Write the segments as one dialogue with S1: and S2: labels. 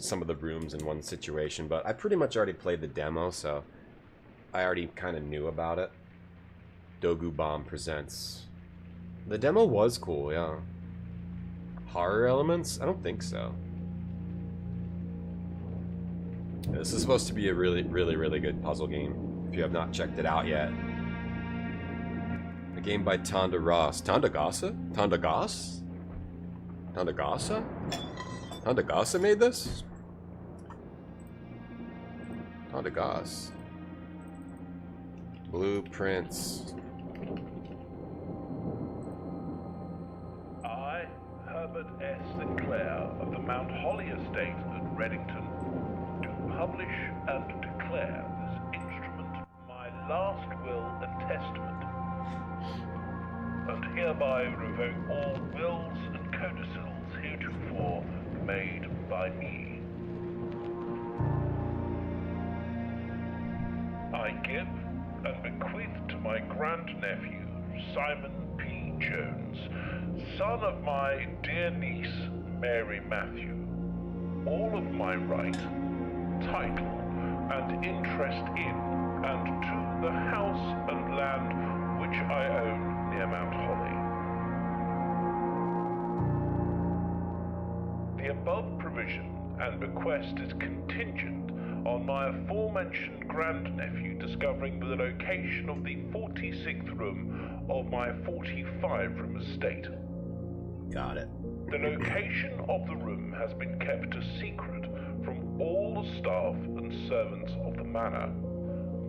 S1: some of the rooms in one situation, but I pretty much already played the demo, so I already kind of knew about it. Dogu Bomb presents. The demo was cool, yeah. Horror elements? I don't think so. This is supposed to be a really good puzzle game, if you have not checked it out yet. A game by Tonda Ross. Tonda Gasa? Tonda Goss? Tonda Gasa? Tonda Gasa made this? Tonda Goss. Blueprints.
S2: I, Herbert S. Sinclair of the Mount Holly Estate at Reddington, do publish and declare this instrument my last will and testament, and hereby revoke all wills and codicils heretofore made by me. I give and bequeath to my grandnephew, Simon P. Jones, son of my dear niece, Mary Matthew, all of my right, title, and interest in and to the house and land which I own near Mount Holly. The above provision and bequest is contingent on my aforementioned grandnephew discovering the location of the 46th room of my 45-room estate.
S1: Got it.
S2: The location of the room has been kept a secret from all the staff and servants of the manor,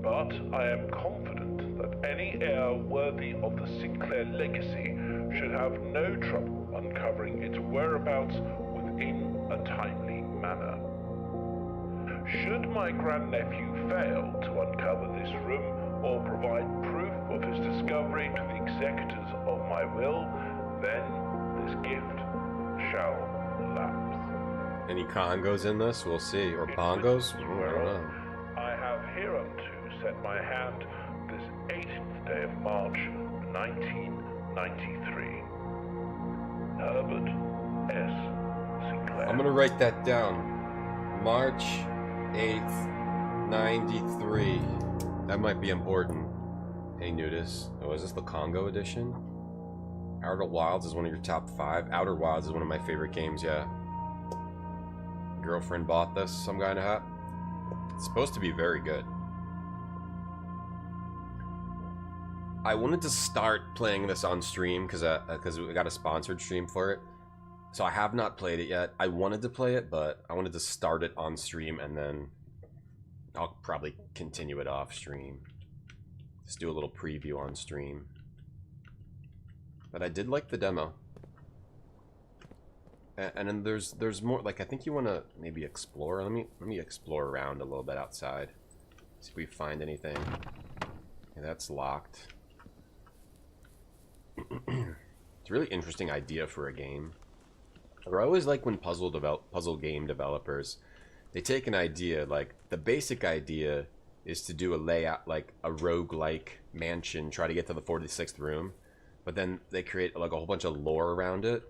S2: but I am confident that any heir worthy of the Sinclair legacy should have no trouble uncovering its whereabouts within a timely manner. Should my grandnephew fail to uncover this room or provide proof of his discovery to the executors of my will, then this gift shall lapse.
S1: Any congos in this? We'll see. Or bongos? I don't know.
S2: I have hereunto set my hand this 18th day of March, 1993. Herbert S. Sinclair.
S1: I'm gonna write that down. March 8th, 93. That might be important. Hey, Nudis. Oh, is this the Congo edition? Outer Wilds is one of your top 5. Outer Wilds is one of my favorite games, yeah. Girlfriend bought this, some guy in a hat. It's supposed to be very good. I wanted to start playing this on stream because we got a sponsored stream for it. So I have not played it yet. I wanted to play it, but I wanted to start it on stream and then I'll probably continue it off stream. Just do a little preview on stream. But I did like the demo. And then there's more, like I think you want to maybe explore. Let me explore around a little bit outside. See if we find anything. Okay, that's locked. It's a really interesting idea for a game. I always like when puzzle game developers, they take an idea, like the basic idea is to do a layout like a roguelike mansion, try to get to the 46th room, but then they create like a whole bunch of lore around it,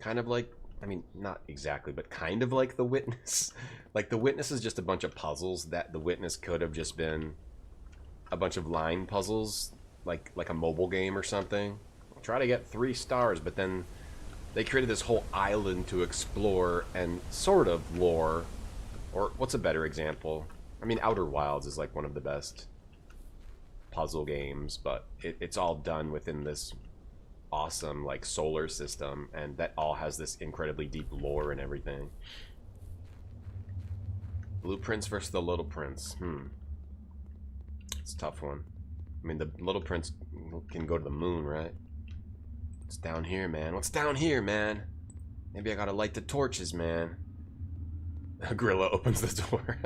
S1: kind of like, I mean, not exactly, but kind of like The Witness. Like The Witness is just a bunch of puzzles that The Witness could have just been a bunch of line puzzles, like a mobile game or something. Try to get 3 stars, but then they created this whole island to explore and sort of lore. Or what's a better example? I mean, Outer Wilds is like one of the best puzzle games, but it's all done within this awesome like solar system, and that all has this incredibly deep lore and everything. Blueprints versus the Little Prince. It's a tough one. I mean, the Little Prince can go to the moon, right? What's down here, man? What's down here, man? Maybe I gotta light the torches, man. Gorilla opens the door.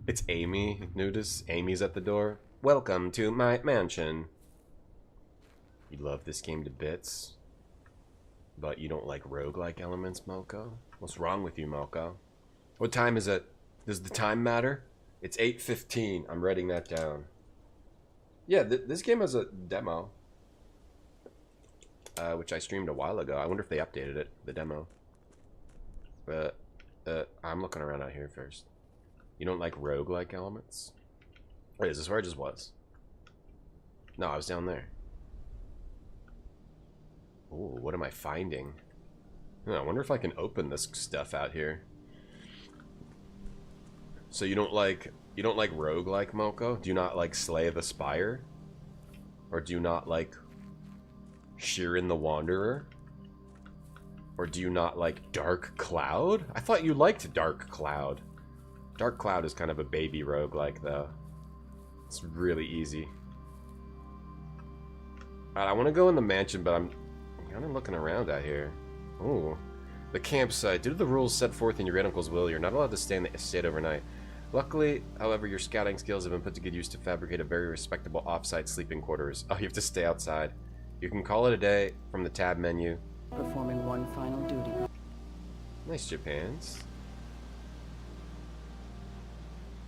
S1: It's Amy. Notice Amy's at the door. Welcome to my mansion. You love this game to bits, but you don't like roguelike elements, Moko? What's wrong with you, Moko? What time is it? Does the time matter? It's 8:15. I'm writing that down. Yeah, this game has a demo, which I streamed a while ago. I wonder if they updated it, the demo. But I'm looking around out here first. You don't like roguelike elements? Wait, is this where I just was? No, I was down there. Ooh, what am I finding? I wonder if I can open this stuff out here. So you don't like roguelike, Moko? Do you not like Slay the Spire? Or do you not like Shiren the Wanderer? Or do you not like Dark Cloud? I thought you liked Dark Cloud. Dark Cloud is kind of a baby roguelike, though. It's really easy. Alright, I want to go in the mansion, but I'm kind of looking around out here. Ooh. The campsite. Due to the rules set forth in your great uncle's will, you're not allowed to stay in the estate overnight. Luckily, however, your scouting skills have been put to good use to fabricate a very respectable off-site sleeping quarters. Oh, you have to stay outside. You can call it a day from the tab menu.
S3: Performing one final duty.
S1: Nice Japans.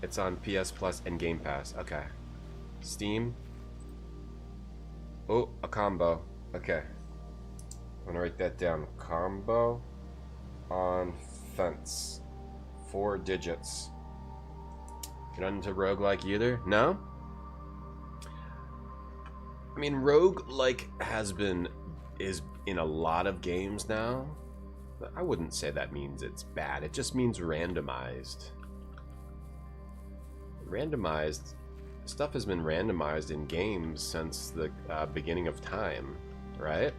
S1: It's on PS Plus and Game Pass. Okay. Steam. Oh, a combo. Okay. I'm gonna write that down. Combo on fence. 4 digits. You're not into roguelike either? No? I mean, roguelike is in a lot of games now. But I wouldn't say that means it's bad. It just means randomized. Randomized stuff has been randomized in games since the beginning of time, right?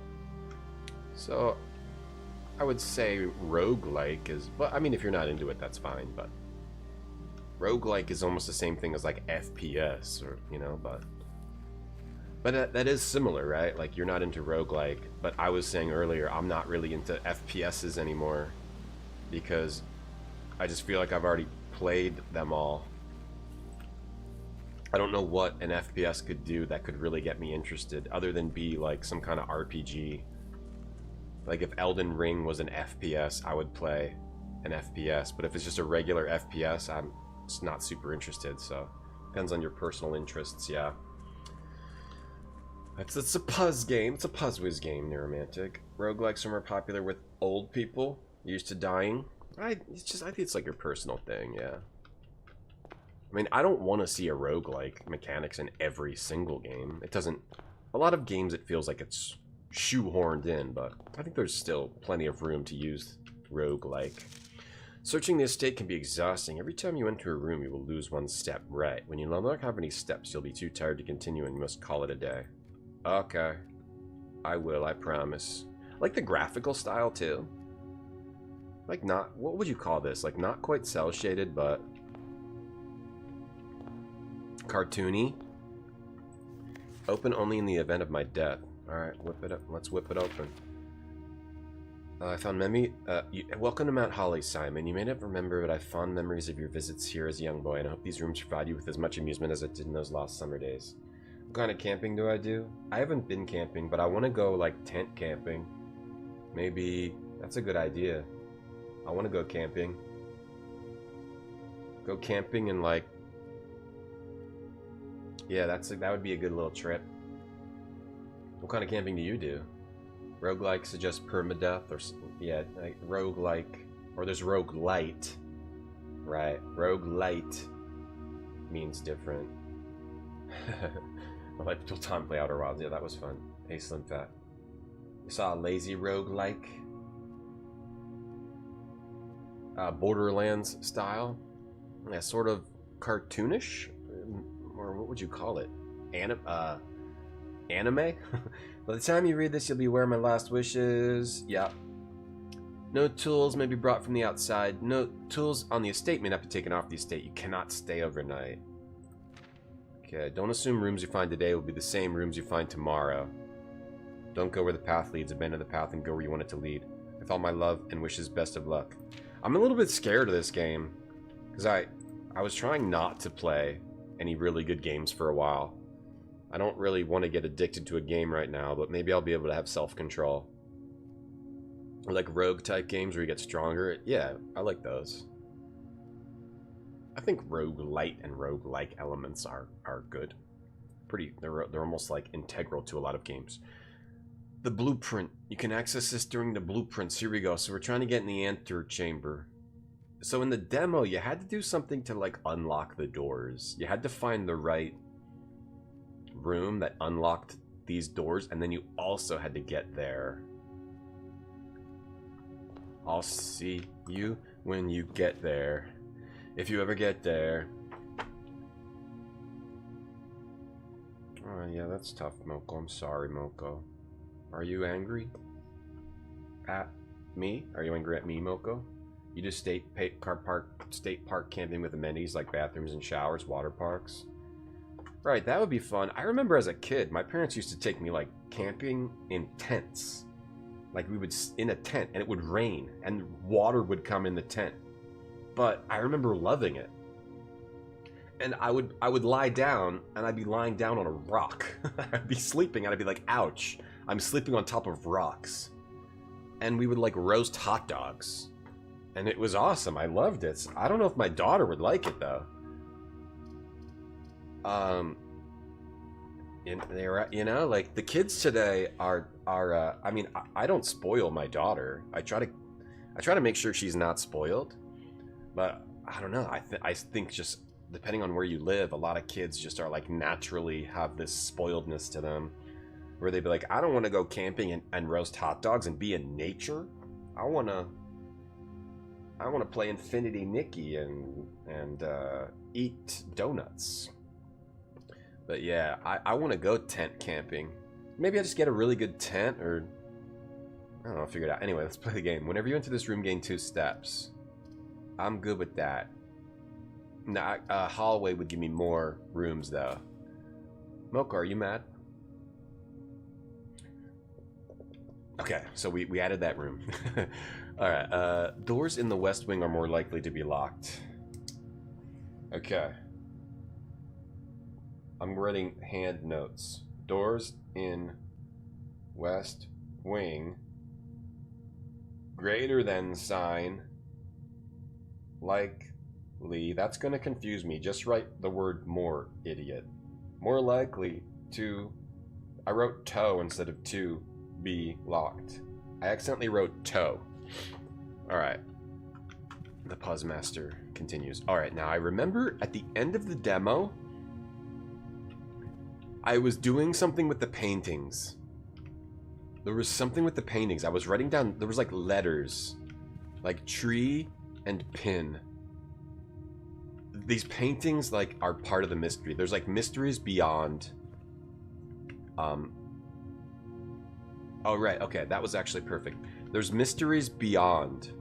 S1: So I would say roguelike is, but I mean, if you're not into it, that's fine. But roguelike is almost the same thing as like FPS, or you know, but that is similar, right? Like you're not into roguelike, but I was saying earlier, I'm not really into FPSs anymore because I just feel like I've already played them all. I don't know what an FPS could do that could really get me interested other than be like some kind of RPG. Like if Elden Ring was an FPS, I would play an FPS, but if it's just a regular FPS, I'm just not super interested, so depends on your personal interests, yeah. It's a puzz game. It's a puzzwiz game, Neuromantic. Roguelikes are more popular with old people used to dying. I think it's like your personal thing, yeah. I mean, I don't want to see a roguelike mechanics in every single game. It doesn't. A lot of games it feels like it's shoehorned in, but I think there's still plenty of room to use roguelike. Searching the estate can be exhausting. Every time you enter a room, you will lose 1 step. Right. When you no longer have any steps, you'll be too tired to continue and you must call it a day. Okay. I will, I promise. I like the graphical style, too. Like not... What would you call this? Like not quite cel-shaded, but... cartoony. Open only in the event of my death. Alright, whip it up. Let's whip it open. I found memory. Welcome to Mount Holly, Simon. You may not remember, but I have fond memories of your visits here as a young boy, and I hope these rooms provide you with as much amusement as it did in those lost summer days. What kind of camping do I do? I haven't been camping, but I want to go, like, tent camping. Maybe... That's a good idea. I want to go camping. Go camping and, like... Yeah, that would be a good little trip. What kind of camping do you do? Roguelike suggests permadeath, or yeah, like roguelike, or there's roguelite, right? Roguelite means different. I like to time play Outer Wilds. Yeah, that was fun. Hey, Slim Fat. You saw a lazy roguelike, Borderlands style, yeah, sort of cartoonish, or what would you call it? Anime? By the time you read this, you'll be where my last wishes. Yeah. No tools may be brought from the outside. No tools on the estate may not be taken off the estate. You cannot stay overnight. Okay, don't assume rooms you find today will be the same rooms you find tomorrow. Don't go where the path leads. Abandon the path and go where you want it to lead. With all my love and wishes, best of luck. I'm a little bit scared of this game. Because I was trying not to play any really good games for a while. I don't really want to get addicted to a game right now, but maybe I'll be able to have self-control. Or like rogue-type games where you get stronger. Yeah, I like those. I think roguelite and roguelike elements are good. They're almost like integral to a lot of games. The blueprint. You can access this during the blueprints. Here we go. So we're trying to get in the antechamber. So in the demo, you had to do something to like unlock the doors. You had to find the right room that unlocked these doors, and then you also had to get there. I'll see you when you get there. If you ever get there. Oh yeah, that's tough, Moko. I'm sorry, Moko. Are you angry at me? Are you angry at me, Moko? You just state park camping with amenities like bathrooms and showers, water parks. Right, that would be fun. I remember as a kid, my parents used to take me like camping in tents. Like we would in a tent and it would rain and water would come in the tent. But I remember loving it. And I would lie down and I'd be lying down on a rock. I'd be sleeping and I'd be like, ouch, I'm sleeping on top of rocks. And we would like roast hot dogs. And it was awesome. I loved it. I don't know if my daughter would like it though. You know, like the kids today are I mean, I don't spoil my daughter. I try to make sure she's not spoiled. But I don't know. I think just depending on where you live, a lot of kids just are like naturally have this spoiledness to them, where they'd be like, I don't want to go camping and roast hot dogs and be in nature. I want to play Infinity Nikki and eat donuts. But yeah, I want to go tent camping. Maybe I just get a really good tent, or I don't know, figure it out. Anyway, let's play the game. Whenever you enter this room, gain 2 steps. I'm good with that. Nah, hallway would give me more rooms though. Mocha, are you mad? Okay, so we added that room. Alright, doors in the west wing are more likely to be locked. Okay. I'm writing hand notes. Doors in west wing greater than sign likely. That's gonna confuse me. Just write the word more, idiot. More likely to, I wrote toe instead of to be locked. I accidentally wrote toe. Alright. The Puzz Master continues. Alright, now I remember at the end of the demo, I was doing something with the paintings. There was something with the paintings. I was writing down, there was like letters. Like tree and pin. These paintings like are part of the mystery. There's like mysteries beyond. Oh right, okay, that was actually perfect. There's mysteries beyond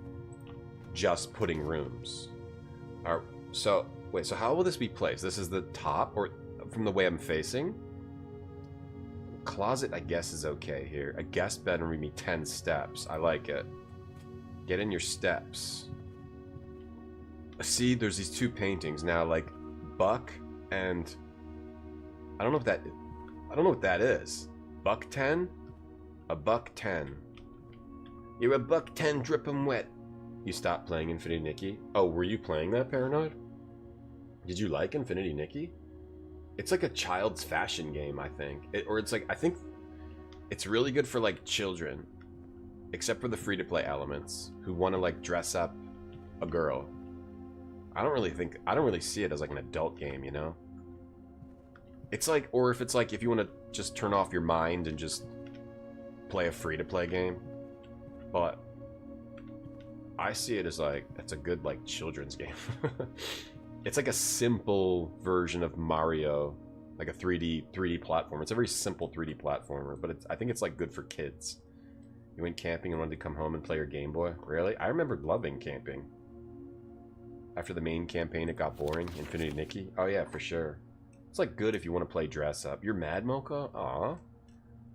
S1: just putting rooms. Alright, so wait, so how will this be placed? This is the top, or from the way I'm facing? Closet, I guess, is okay here. A guest bedroom would be 10 steps. I like it. Get in your steps. See, there's these 2 paintings now, like Buck and I don't know what that is. Buck 10? A Buck 10. You're a Buck 10 drippin' wet. You stopped playing Infinity Nikki? Oh, were you playing that, Paranoid? Did you like Infinity Nikki? It's like a child's fashion game, I think. I think it's really good for like children, except for the free-to-play elements who want to like dress up a girl. I don't really see it as like an adult game, you know? It's like, or if it's like, if you want to just turn off your mind and just play a free-to-play game. But I see it as like, it's a good like children's game. It's like a simple version of Mario, like a 3D platformer. It's a very simple 3D platformer, but I think it's like good for kids. You went camping and wanted to come home and play your Game Boy? Really? I remember loving camping. After the main campaign, it got boring. Infinity Nikki? Oh yeah, for sure. It's like good if you want to play dress up. You're mad, Mocha? Aw.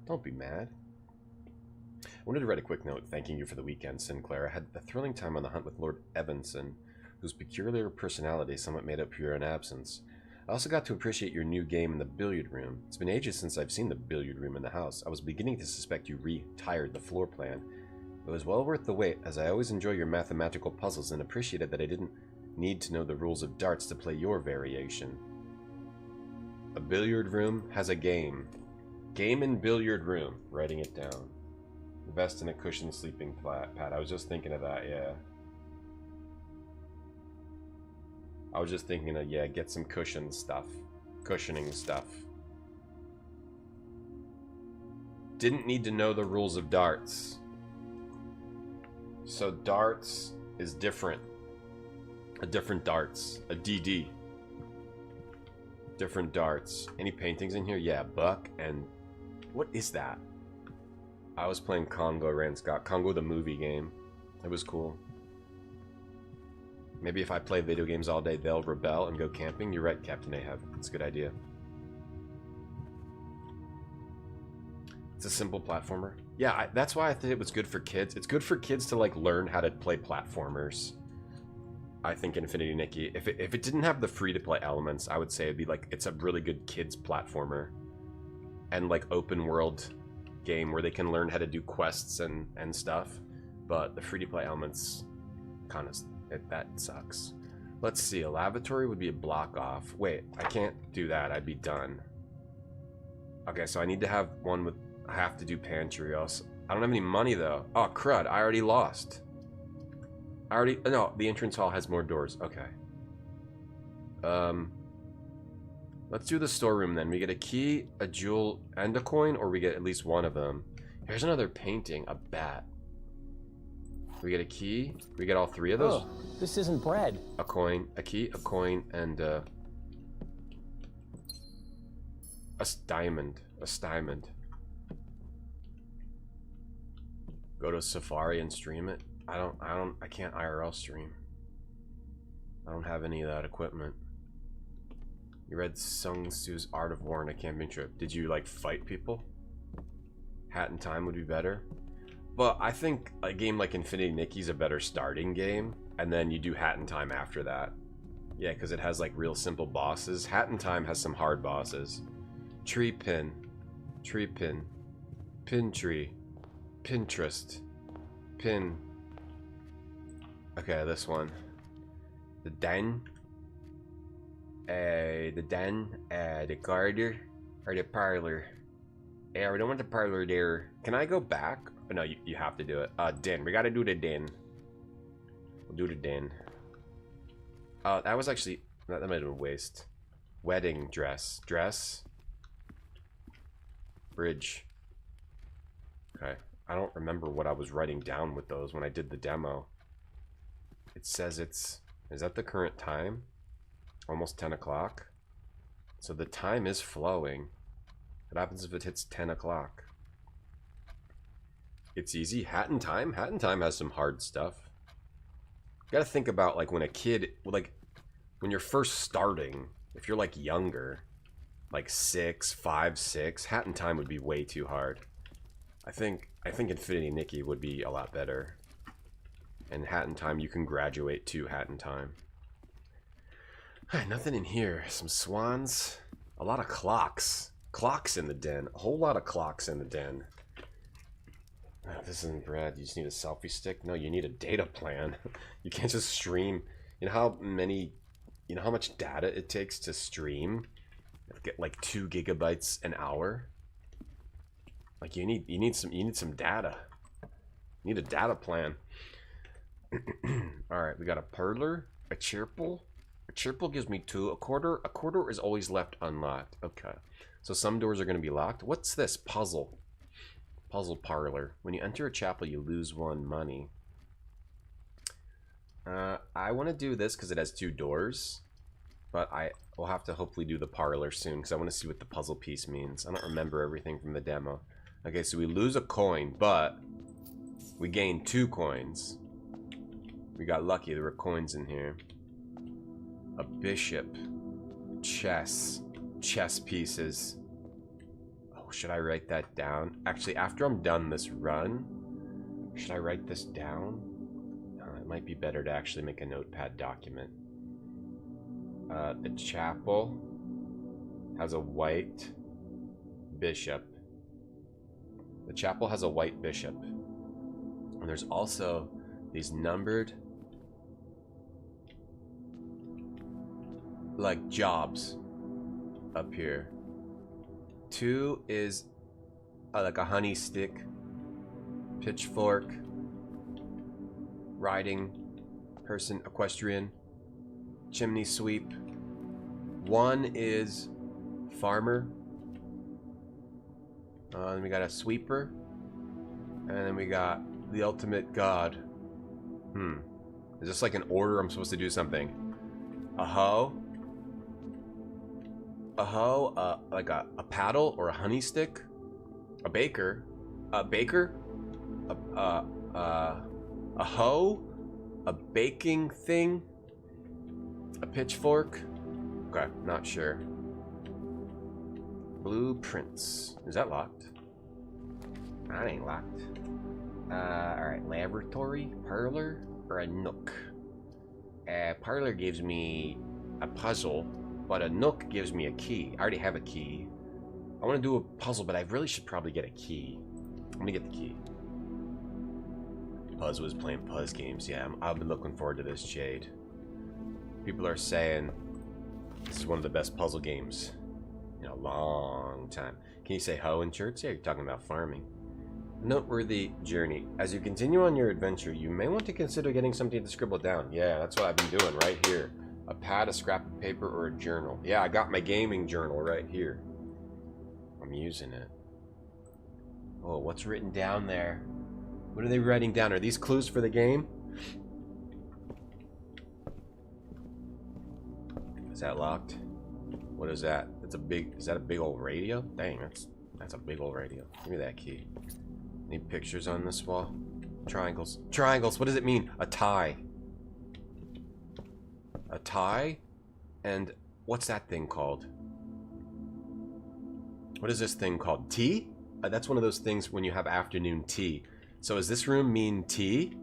S1: Don't be mad. I wanted to write a quick note thanking you for the weekend, Sinclair. I had a thrilling time on the hunt with Lord Evanson, whose peculiar personality somewhat made up for your absence. I also got to appreciate your new game in the billiard room. It's been ages since I've seen the billiard room in the house. I was beginning to suspect you retired the floor plan. It was well worth the wait, as I always enjoy your mathematical puzzles and appreciated that I didn't need to know the rules of darts to play your variation. A billiard room has a game. Game in billiard room. Writing it down. Vest and a cushioned sleeping pad. I was just thinking of that, yeah. I was just thinking of, yeah, get some cushioning stuff. Didn't need to know the rules of darts. So darts is different. A different darts. A DD. Different darts. Any paintings in here? Yeah, Buck and... What is that? I was playing Congo, Ran Scott. Congo the movie game. It was cool. Maybe if I play video games all day, they'll rebel and go camping. You're right, Captain Ahab. It's a good idea. It's a simple platformer. Yeah, that's why I think it was good for kids. It's good for kids to like learn how to play platformers. I think Infinity Nikki. If it didn't have the free-to-play elements, I would say it'd be like it's a really good kids platformer, and like open world game where they can learn how to do quests and stuff. But the free-to-play elements kind of that sucks. Let's see. A lavatory would be a block off. Wait, I can't do that. I'd be done. Okay, so I need to have one with. I have to do pantry, else I don't have any money though. Oh crud! I already lost. No, the entrance hall has more doors. Okay. Let's do the storeroom then. We get a key, a jewel, and a coin, or we get at least one of them. Here's another painting, a bat. We get a key. We get all three of those.
S4: Oh, this isn't bread.
S1: A coin, a key, a coin, and a diamond. A stymond. Go to Safari and stream it. I can't IRL stream. I don't have any of that equipment. You read Sung Tzu's Art of War on a camping trip. Did you like fight people? Hat in Time would be better. But I think a game like Infinity Nikki's a better starting game, and then you do Hat in Time after that. Yeah, because it has like real simple bosses. Hat in Time has some hard bosses. Tree pin. Tree pin. Pin tree. Pinterest. Pin. Okay, this one. The den. The corridor, or the parlor. Yeah, we don't want the parlor there. Can I go back? Oh, no, you have to do it. Den. We gotta do the den. We'll do the den. That was actually... That might have been a waste. Wedding dress. Dress. Bridge. Okay. I don't remember what I was writing down with those when I did the demo. It says it's... Is that the current time? Almost 10 o'clock. So the time is flowing. What happens if it hits 10 o'clock? It's easy. Hat in Time? Hat in Time has some hard stuff. You gotta think about like when a kid, like when you're first starting, if you're like younger, like 5, 6, Hat in Time would be way too hard. I think Infinity Nikki would be a lot better. And Hat in Time, you can graduate to Hat in Time. Nothing in here. Some swans. A lot of clocks. Clocks in the den. A whole lot of clocks in the den. This isn't bread. You just need a selfie stick? No, you need a data plan. You can't just stream. You know how much data it takes to stream? Get like 2 gigabytes an hour. Like you need some data. You need a data plan. All right, we got a parlor, a chirple. A chirple gives me 2. A quarter is always left unlocked. Okay, so some doors are going to be locked. What's this? Puzzle parlor. When you enter a chapel, you lose 1 money. I want to do this because it has 2 doors, but I will have to hopefully do the parlor soon because I want to see what the puzzle piece means. I don't remember everything from the demo. Okay, so we lose a coin, but we gain 2 coins. We got lucky. There were coins in here. A bishop. Chess pieces. Oh, should I write that down? Actually, after I'm done this run, should I write this down? It might be better to actually make a notepad document. The chapel has a white bishop. The chapel has a white bishop. And there's also these numbered like jobs up here. 2 is like a honey stick, pitchfork, riding person, equestrian, chimney sweep. One is farmer. Then we got a sweeper. And then we got the ultimate god. Is this like an order I'm supposed to do something? A hoe? A hoe? Like a paddle or a honey stick? A baker? A baker? A hoe? A baking thing? A pitchfork? Okay, not sure. Blueprints. Is that locked? That ain't locked. Alright, laboratory, parlor, or a nook? Parlor gives me a puzzle, but a nook gives me a key. I already have a key. I want to do a puzzle, but I really should probably get a key. I'm gonna get the key. Puzz was playing Puzz games. Yeah, I've been looking forward to this, Jade. People are saying this is one of the best puzzle games in a long time. Can you say hoe in church? Yeah, you're talking about farming. Noteworthy journey. As you continue on your adventure, you may want to consider getting something to scribble down. Yeah, that's what I've been doing right here. A pad, a scrap of paper, or a journal. Yeah, I got my gaming journal right here. I'm using it. Oh, what's written down there? What are they writing down? Are these clues for the game? Is that locked? What is that? That's a big. Is that a big old radio? Dang, that's a big old radio. Give me that key. Any pictures on this wall? Triangles. Triangles. What does it mean? A tie. A tie? And what's that thing called? What is this thing called? Tea? That's one of those things when you have afternoon tea. So does this room mean tea?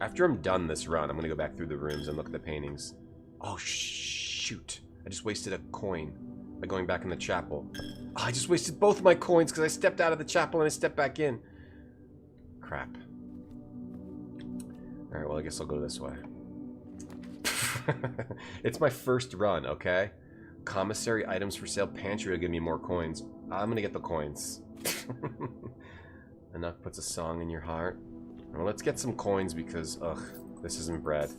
S1: After I'm done this run, I'm going to go back through the rooms and look at the paintings. Oh, shoot. I just wasted a coin by going back in the chapel. Oh, I just wasted both my coins because I stepped out of the chapel and I stepped back in. Crap. Alright, well, I guess I'll go this way. It's my first run, okay? Commissary items for sale. Pantry will give me more coins. I'm gonna get the coins. Enough puts a song in your heart. Well, let's get some coins because, ugh, this isn't bread.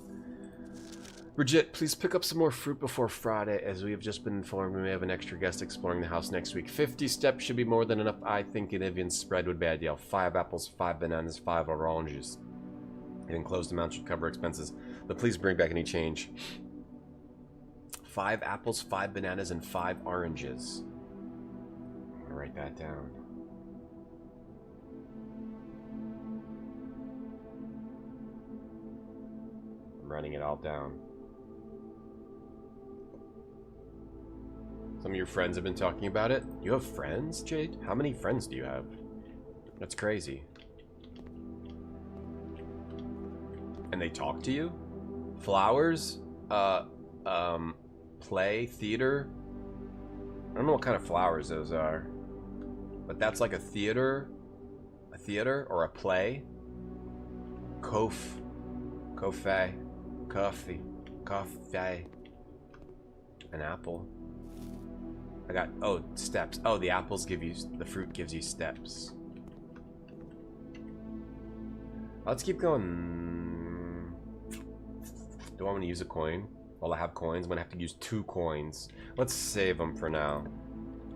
S1: Bridget, please pick up some more fruit before Friday. As we have just been informed, we may have an extra guest exploring the house next week. 50 steps should be more than enough. I think an Evian spread would be ideal. 5 apples, 5 bananas, 5 oranges. An enclosed amount should cover expenses. But please bring back any change. 5 apples, 5 bananas, and 5 oranges. I'm gonna write that down. I'm writing it all down. Some of your friends have been talking about it. You have friends, Jade? How many friends do you have? That's crazy. And they talk to you? Flowers? Play? Theater? I don't know what kind of flowers those are. But that's like a theater? A theater? Or a play? Coffee. An apple. I got, oh, steps. Oh, the apples give you, the fruit gives you steps. Let's keep going. Do I want to use a coin? While I have coins, I'm going to have to use 2 coins. Let's save them for now.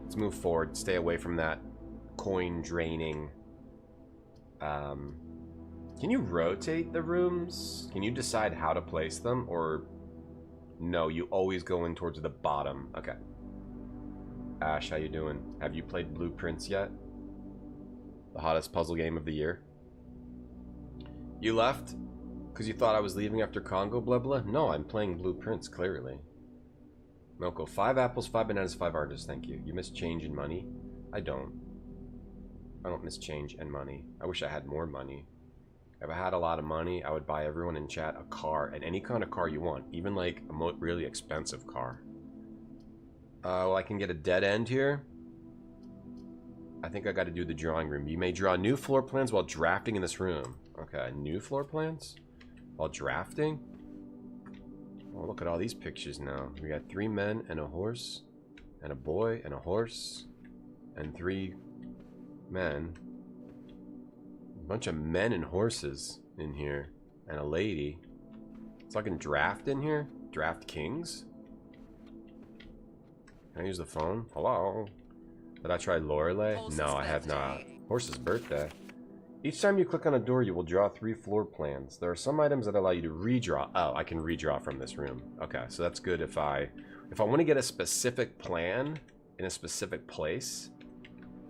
S1: Let's move forward. Stay away from that coin draining. Can you rotate the rooms? Can you decide how to place them? Or no, you always go in towards the bottom. Okay. Ash, how you doing? Have you played Blueprints yet? The hottest puzzle game of the year. You left? Because you thought I was leaving after Congo, blah blah? No, I'm playing Blueprints, clearly. Milko, 5 apples, 5 bananas, 5 oranges, thank you. You miss change and money? I don't. I don't miss change and money. I wish I had more money. If I had a lot of money, I would buy everyone in chat a car, and any kind of car you want. Even like a really expensive car. Well, I can get a dead end here. I think I got to do the drawing room. You may draw new floor plans while drafting in this room. Okay, new floor plans? While drafting? Oh, look at all these pictures now. We got 3 men and a horse, and a boy and a horse, and 3 men. A bunch of men and horses in here, and a lady. So I can draft in here? Draft Kings? Can I use the phone? Hello? Did I try Lorelei? No, I have not. Horse's birthday. Each time you click on a door, you will draw 3 floor plans. There are some items that allow you to redraw. Oh, I can redraw from this room. Okay, so that's good if I want to get a specific plan in a specific place,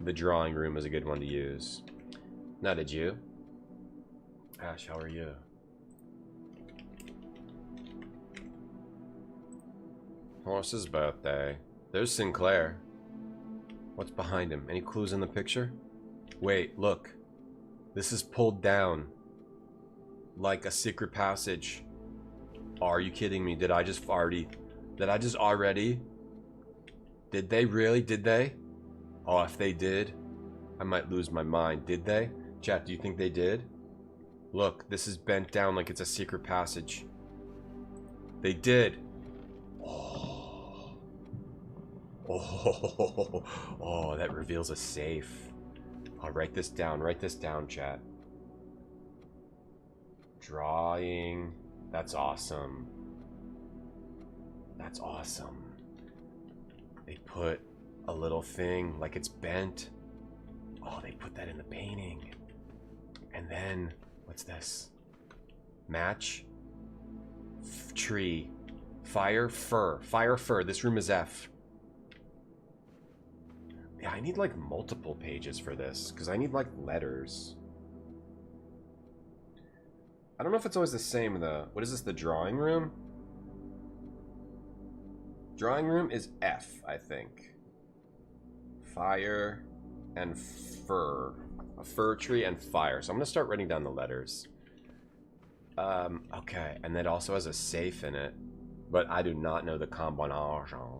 S1: the drawing room is a good one to use. Now, did you? Ash, how are you? Horse's birthday. There's Sinclair. What's behind him? Any clues in the picture? Wait, look. This is pulled down. Like a secret passage. Are you kidding me? Did I just already... Did they really? Did they? Oh, if they did, I might lose my mind. Did they? Chat, do you think they did? Look, this is bent down like it's a secret passage. They did. Oh. Oh. Oh, that reveals a safe. I'll write this down. Write this down, chat. Drawing. That's awesome. That's awesome. They put a little thing like it's bent. Oh, they put that in the painting. And then, what's this? Match. Tree. Fire, fur. Fire, fur. This room is F. Yeah, I need like multiple pages for this because I need like letters. I don't know if it's always the same though. What is this, the drawing room? Drawing room is F, I think. Fire and fur. A fir tree and fire. So I'm going to start writing down the letters. Okay, and that also has a safe in it. But I do not know the combination.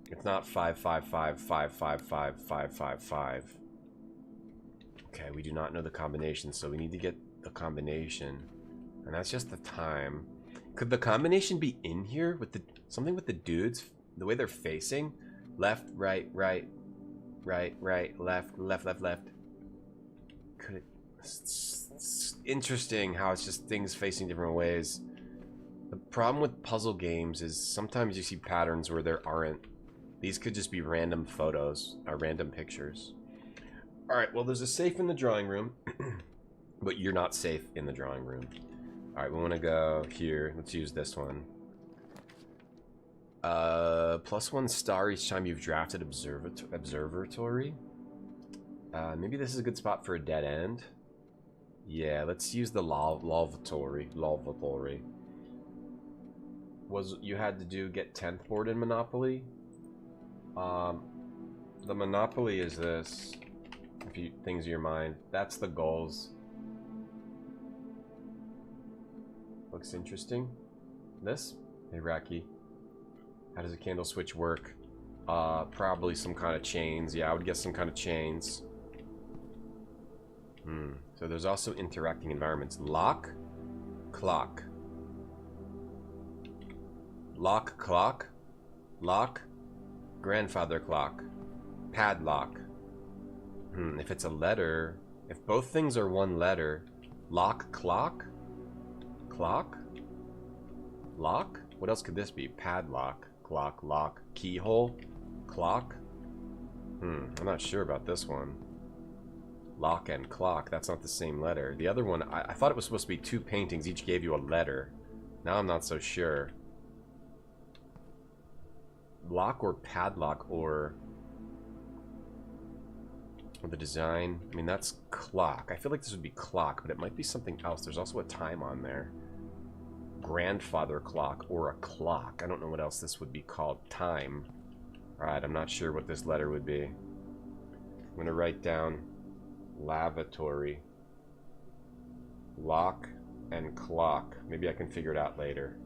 S1: It's not 555555555. Okay, we do not know the combination, so we need to get the combination. And that's just the time. Could the combination be in here with the something with the dudes, the way they're facing? Left, right, right, right, right, left, left, left, left. Could it? It's interesting how it's just things facing different ways. The problem with puzzle games is sometimes you see patterns where there aren't. These could just be random photos or random pictures. Alright, well there's a safe in the drawing room, but you're not safe in the drawing room. Alright, we want to go here. Let's use this one. +1 star each time you've drafted observatory. Maybe this is a good spot for a dead end. Yeah, let's use the lavatory. Was you had to do get 10th board in Monopoly? The Monopoly is this. If you things of your mind, that's the goals. Looks interesting. This? Hey, Raki. How does a candle switch work? Probably some kind of chains. Yeah, I would guess some kind of chains. So there's also interacting environments. Lock, clock. Lock, clock. Lock, grandfather clock. Padlock. If it's a letter, if both things are one letter, lock, clock? Clock? Lock? What else could this be? Padlock, clock, lock, keyhole, clock? I'm not sure about this one. Lock and clock, that's not the same letter. The other one, I thought it was supposed to be 2 paintings, each gave you a letter. Now I'm not so sure. Lock or padlock or the design. I mean, that's clock. I feel like this would be clock, but it might be something else. There's also a time on there. Grandfather clock or a clock. I don't know what else this would be called. Time. Alright, I'm not sure what this letter would be. I'm going to write down lavatory. Lock and clock. Maybe I can figure it out later.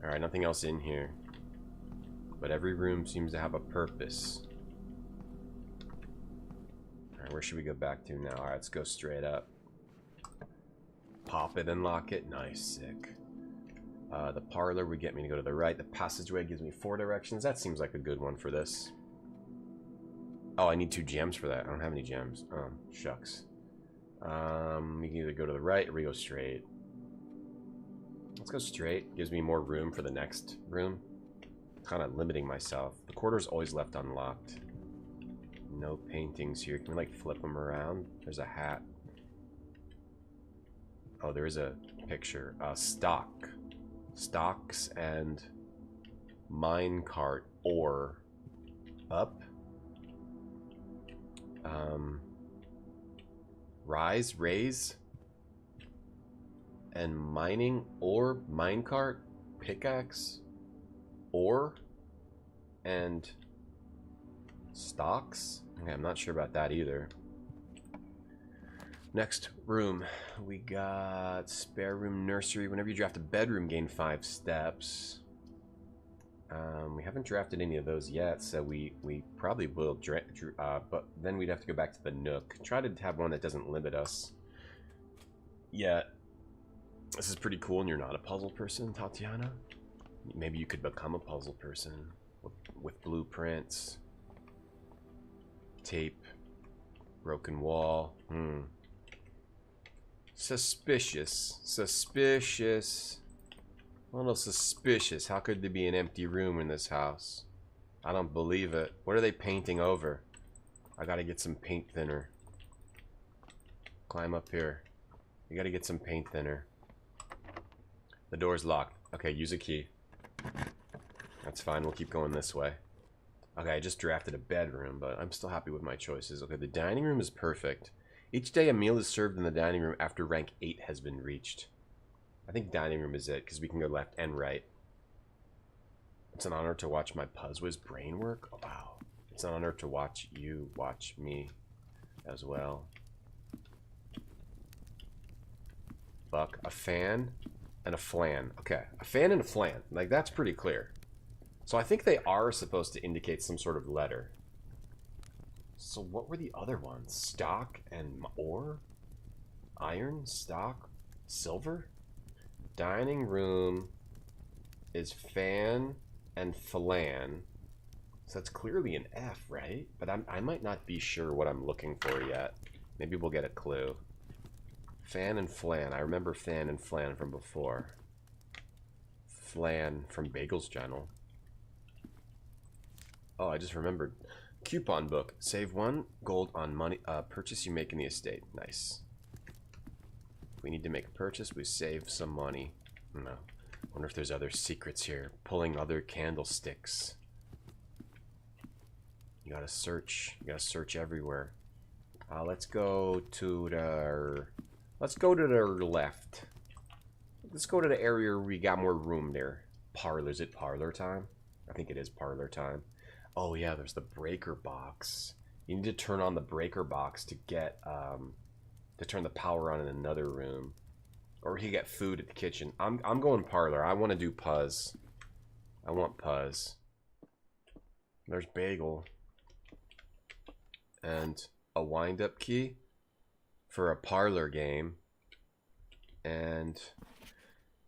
S1: Alright, nothing else in here. But every room seems to have a purpose. Alright, where should we go back to now? Alright, let's go straight up. Pop it and lock it. Nice, sick. The parlor would get me to go to the right. The passageway gives me 4 directions. That seems like a good one for this. Oh, I need 2 gems for that. I don't have any gems. Oh, shucks. We can either go to the right or we go straight. Let's go straight. Gives me more room for the next room. Kind of limiting myself. The corridor's always left unlocked. No paintings here. Can we like flip them around? There's a hat. Oh, there is a picture. Stock. Stocks and minecart ore. Up. Raise, and mining ore, minecart, pickaxe, ore, and stocks. Okay, I'm not sure about that either. Next room, we got spare room, nursery. Whenever you draft a bedroom, gain 5 steps. We haven't drafted any of those yet, so we probably will, but then we'd have to go back to the Nook. Try to have one that doesn't limit us. Yeah, this is pretty cool, and you're not a puzzle person, Tatiana. Maybe you could become a puzzle person with blueprints, tape, broken wall. Suspicious. Suspicious. A little suspicious. How could there be an empty room in this house? I don't believe it. What are they painting over? I gotta get some paint thinner. Climb up here. You gotta get some paint thinner. The door's locked. Okay, use a key. That's fine. We'll keep going this way. Okay, I just drafted a bedroom, but I'm still happy with my choices. Okay, the dining room is perfect. Each day a meal is served in the dining room after rank 8 has been reached. I think dining room is it, because we can go left and right. It's an honor to watch my Puzzwiz brain work. Oh, wow. It's an honor to watch you watch me as well. Buck, a fan, and a flan. Okay, a fan and a flan. Like, that's pretty clear. So I think they are supposed to indicate some sort of letter. So what were the other ones? Stock and ore? Iron, stock, silver? Dining room is fan and flan. So that's clearly an F, right? But I might not be sure what I'm looking for yet. Maybe we'll get a clue. Fan and flan. I remember fan and flan from before. Flan from Bagel's channel. Oh, I just remembered. Coupon book. Save 1 gold on money purchase you make in the estate. Nice. If we need to make a purchase, we save some money. No. Wonder if there's other secrets here. Pulling other candlesticks. You gotta search. You gotta search everywhere. Let's go to the... Let's go to the left. Let's go to the area where we got more room there. Parlor. Is it parlor time? I think it is parlor time. Oh yeah, there's the breaker box. You need to turn on the breaker box to get to turn the power on in another room, or you get food at the kitchen. I'm going parlor. I want to do Puzz. I want Puzz. There's Bagel and a wind-up key for a parlor game. And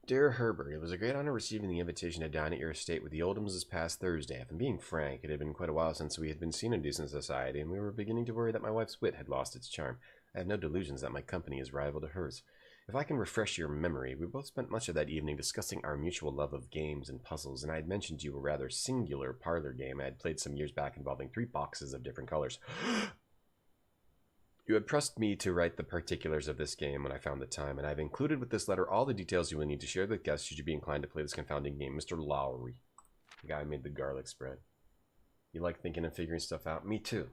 S1: dear Herbert, it was a great honor receiving the invitation to dine at your estate with the Oldhams this past Thursday. If I'm being frank, it had been quite a while since we had been seen in decent society, and we were beginning to worry that my wife's wit had lost its charm. I have no delusions that my company is rival to hers. If I can refresh your memory, we both spent much of that evening discussing our mutual love of games and puzzles, and I had mentioned to you a rather singular parlor game I had played some years back involving 3 boxes of different colors. You had pressed me to write the particulars of this game when I found the time, and I've included with this letter all the details you will need to share with guests should you be inclined to play this confounding game. Mr. Lowry, the guy who made the garlic spread. You like thinking and figuring stuff out? Me too.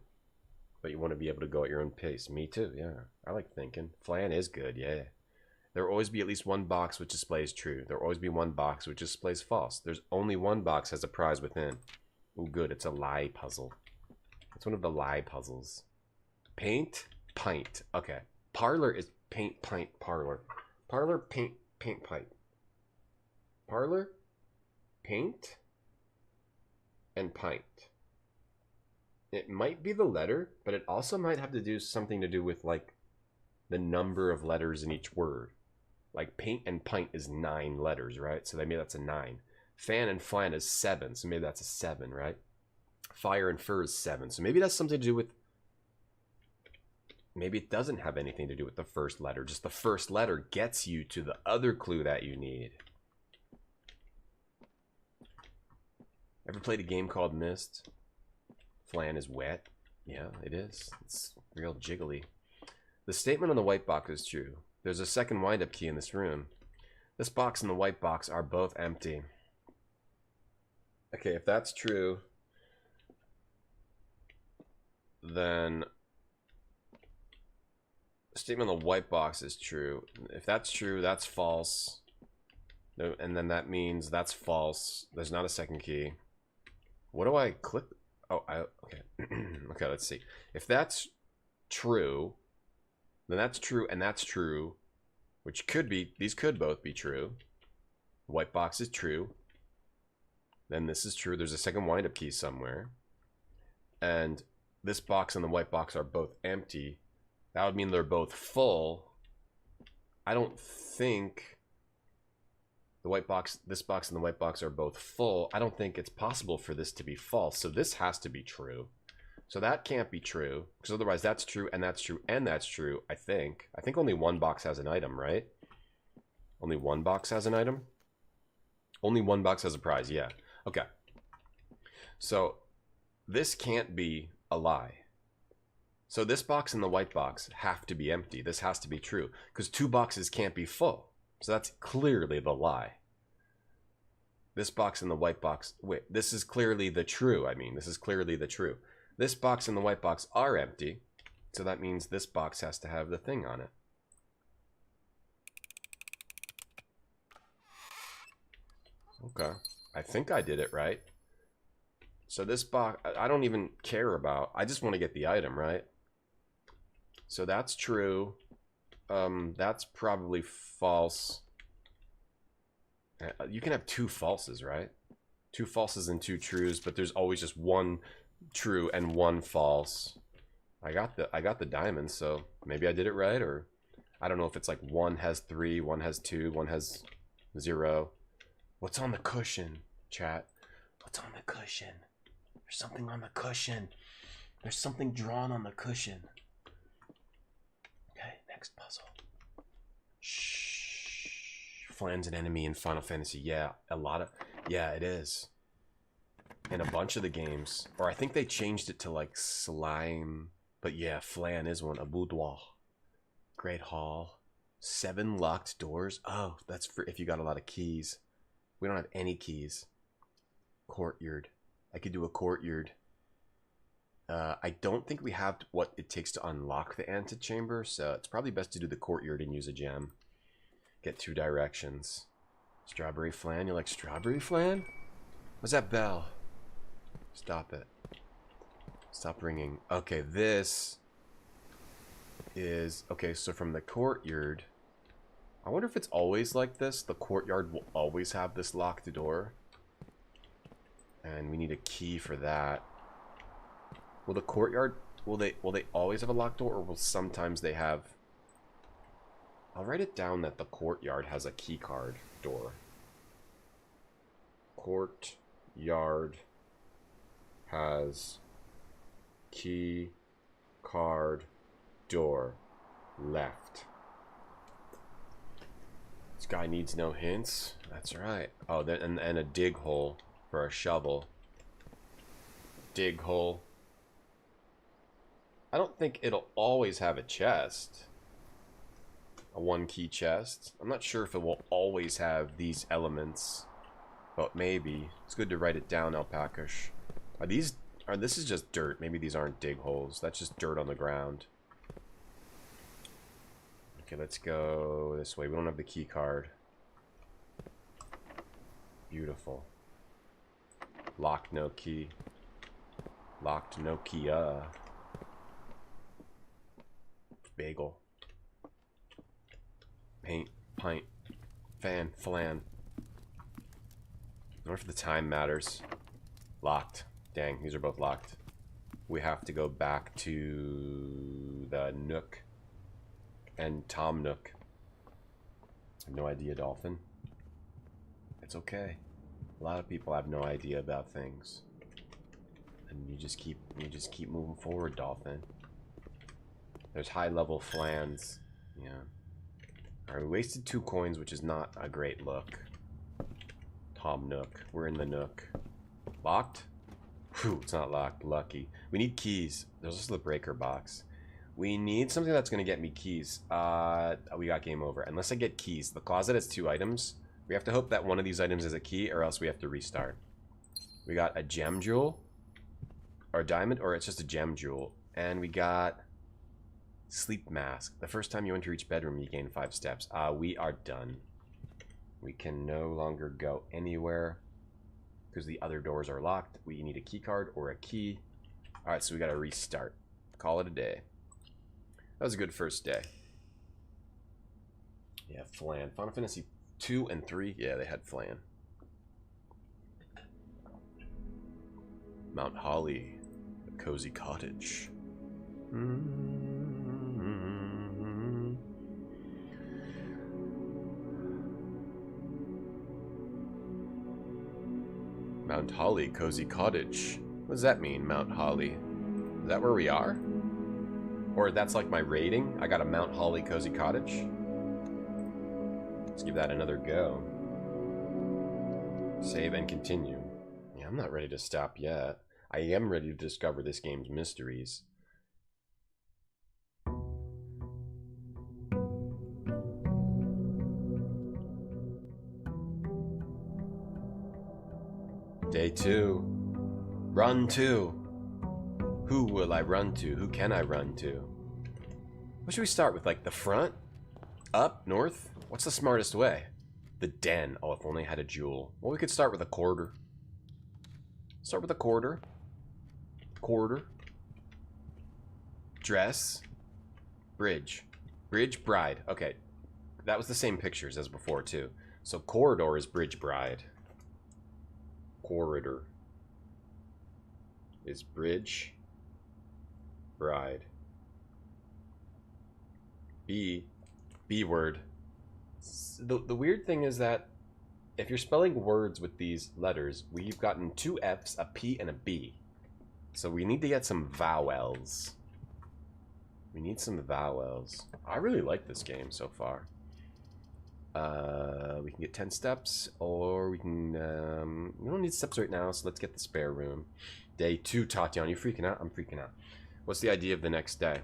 S1: But you want to be able to go at your own pace? Me too, yeah. I like thinking. Flan is good, yeah. There will always be at least one box which displays true. There will always be one box which displays false. There's only one box has a prize within. Oh, good. It's a lie puzzle. It's one of the lie puzzles. Paint, pint. Okay. Parlor is paint, pint, parlor. Parlor, paint, paint, pint. Parlor, paint, and pint. It might be the letter, but it also might have to do something to do with, like, the number of letters in each word. Like, paint and pint is 9 letters, right? So maybe that's a 9. Fan and flan is 7, so maybe that's a 7, right? Fire and fur is 7, so maybe that's something to do with maybe it doesn't have anything to do with the first letter. Just the first letter gets you to the other clue that you need. Ever played a game called Myst? Flan is wet. Yeah, it is. It's real jiggly. The statement on the white box is true. There's a second wind-up key in this room. This box and the white box are both empty. Okay, if that's true, then the statement on the white box is true. If that's true, that's false. No, and then that means that's false. There's not a second key. What do I click? Oh, okay. Okay, let's see. If that's true, then that's true and that's true, which could be, these could both be true. The white box is true. Then this is true. There's a second wind-up key somewhere. And this box and the white box are both empty. That would mean they're both full. I don't think the white box, this box and the white box are both full. I don't think it's possible for this to be false. So this has to be true. So that can't be true, because otherwise that's true and that's true and that's true, I think. I think only one box has an item, right? Only one box has an item? Only one box has a prize, yeah. Okay. So this can't be a lie. So this box and the white box have to be empty. This has to be true, because two boxes can't be full. So that's clearly the lie. This box and the white box, wait, this is clearly the true, I mean. This is clearly the true. This box and the white box are empty, so that means this box has to have the thing on it. Okay, I think I did it right. So this box, I don't even care about, I just want to get the item, right? So that's true. That's probably false. You can have two falses, right? Two falses and two trues, but there's always just one true and one false. I got the diamond, so maybe I did it right, or I don't know if it's like one has 3, one has 2, one has 0. What's on the cushion, chat? What's on the cushion? There's something on the cushion. There's something drawn on the cushion. Okay, next puzzle. Shh. Flan's an enemy in Final Fantasy. Yeah, yeah, it is. In a bunch of the games, or I think they changed it to like slime, but yeah, Flan is one. A boudoir, great hall, 7 locked doors. Oh, that's for if you got a lot of keys. We don't have any keys. Courtyard, I could do a courtyard. I don't think we have what it takes to unlock the antechamber, so it's probably best to do the courtyard and use a gem. Get 2 directions. Strawberry Flan, you like strawberry Flan? What's that bell? Stop it. Stop ringing. Okay, this is... Okay, so from the courtyard... I wonder if it's always like this. The courtyard will always have this locked door. And we need a key for that. Will the courtyard... Will they always have a locked door, or will sometimes they have... I'll write it down that the courtyard has a key card door. Courtyard has key card door left. This guy needs no hints. That's right. Oh, then and a dig hole for a shovel. Dig hole. I don't think it'll always have a chest. A 1-key chest. I'm not sure if it will always have these elements, but maybe. It's good to write it down, Alpacash. This is just dirt. Maybe these aren't dig holes. That's just dirt on the ground. Okay, let's go this way. We don't have the key card. Beautiful. Locked, no key. Locked, no key. Bagel. Paint, pint, fan, flan. I wonder if the time matters. Locked. Dang, these are both locked. We have to go back to the Nook and Tom Nook. I have no idea, Dolphin. It's okay. A lot of people have no idea about things. And you just keep moving forward, Dolphin. There's high-level flans. Yeah. Alright, we wasted 2 coins, which is not a great look. Tom Nook. We're in the Nook. Locked? Whew, it's not locked. Lucky. We need keys. There's also the breaker box. We need something that's going to get me keys. We got game over. Unless I get keys. The closet has 2 items. We have to hope that one of these items is a key, or else we have to restart. We got a gem jewel. Or a diamond, or it's just a gem jewel. And we got sleep mask. The first time you enter each bedroom, you gain 5 steps. We are done. We can no longer go anywhere because the other doors are locked. We need a key card or a key. Alright, so we gotta restart. Call it a day. That was a good first day. Yeah, flan. Final Fantasy 2 and 3, yeah, they had flan. Mount Holly, a cozy cottage. Mount Holly, cozy cottage. What does that mean, Mount Holly? Is that where we are? Or that's like my rating? I got a Mount Holly cozy cottage? Let's give that another go. Save and continue. Yeah, I'm not ready to stop yet. I am ready to discover this game's mysteries. Day 2. Run to. Who will I run to? Who can I run to? What should we start with? Like the front? Up? North? What's the smartest way? The den. Oh, if only I had a jewel. Well, we could start with a quarter. Start with a quarter. Quarter. Dress. Bridge. Bridge, bride. Okay. That was the same pictures as before, too. So corridor is bridge, bride. Corridor is bridge, bride. B word. The weird thing is that if you're spelling words with these letters, we've gotten 2 F's, a P, and a B. So we need to get some vowels. We need some vowels. I really like this game so far. We can get 10 steps, or we can, we don't need steps right now, so let's get the spare room. Day 2, Tatiana, you freaking out? I'm freaking out. What's the idea of the next day?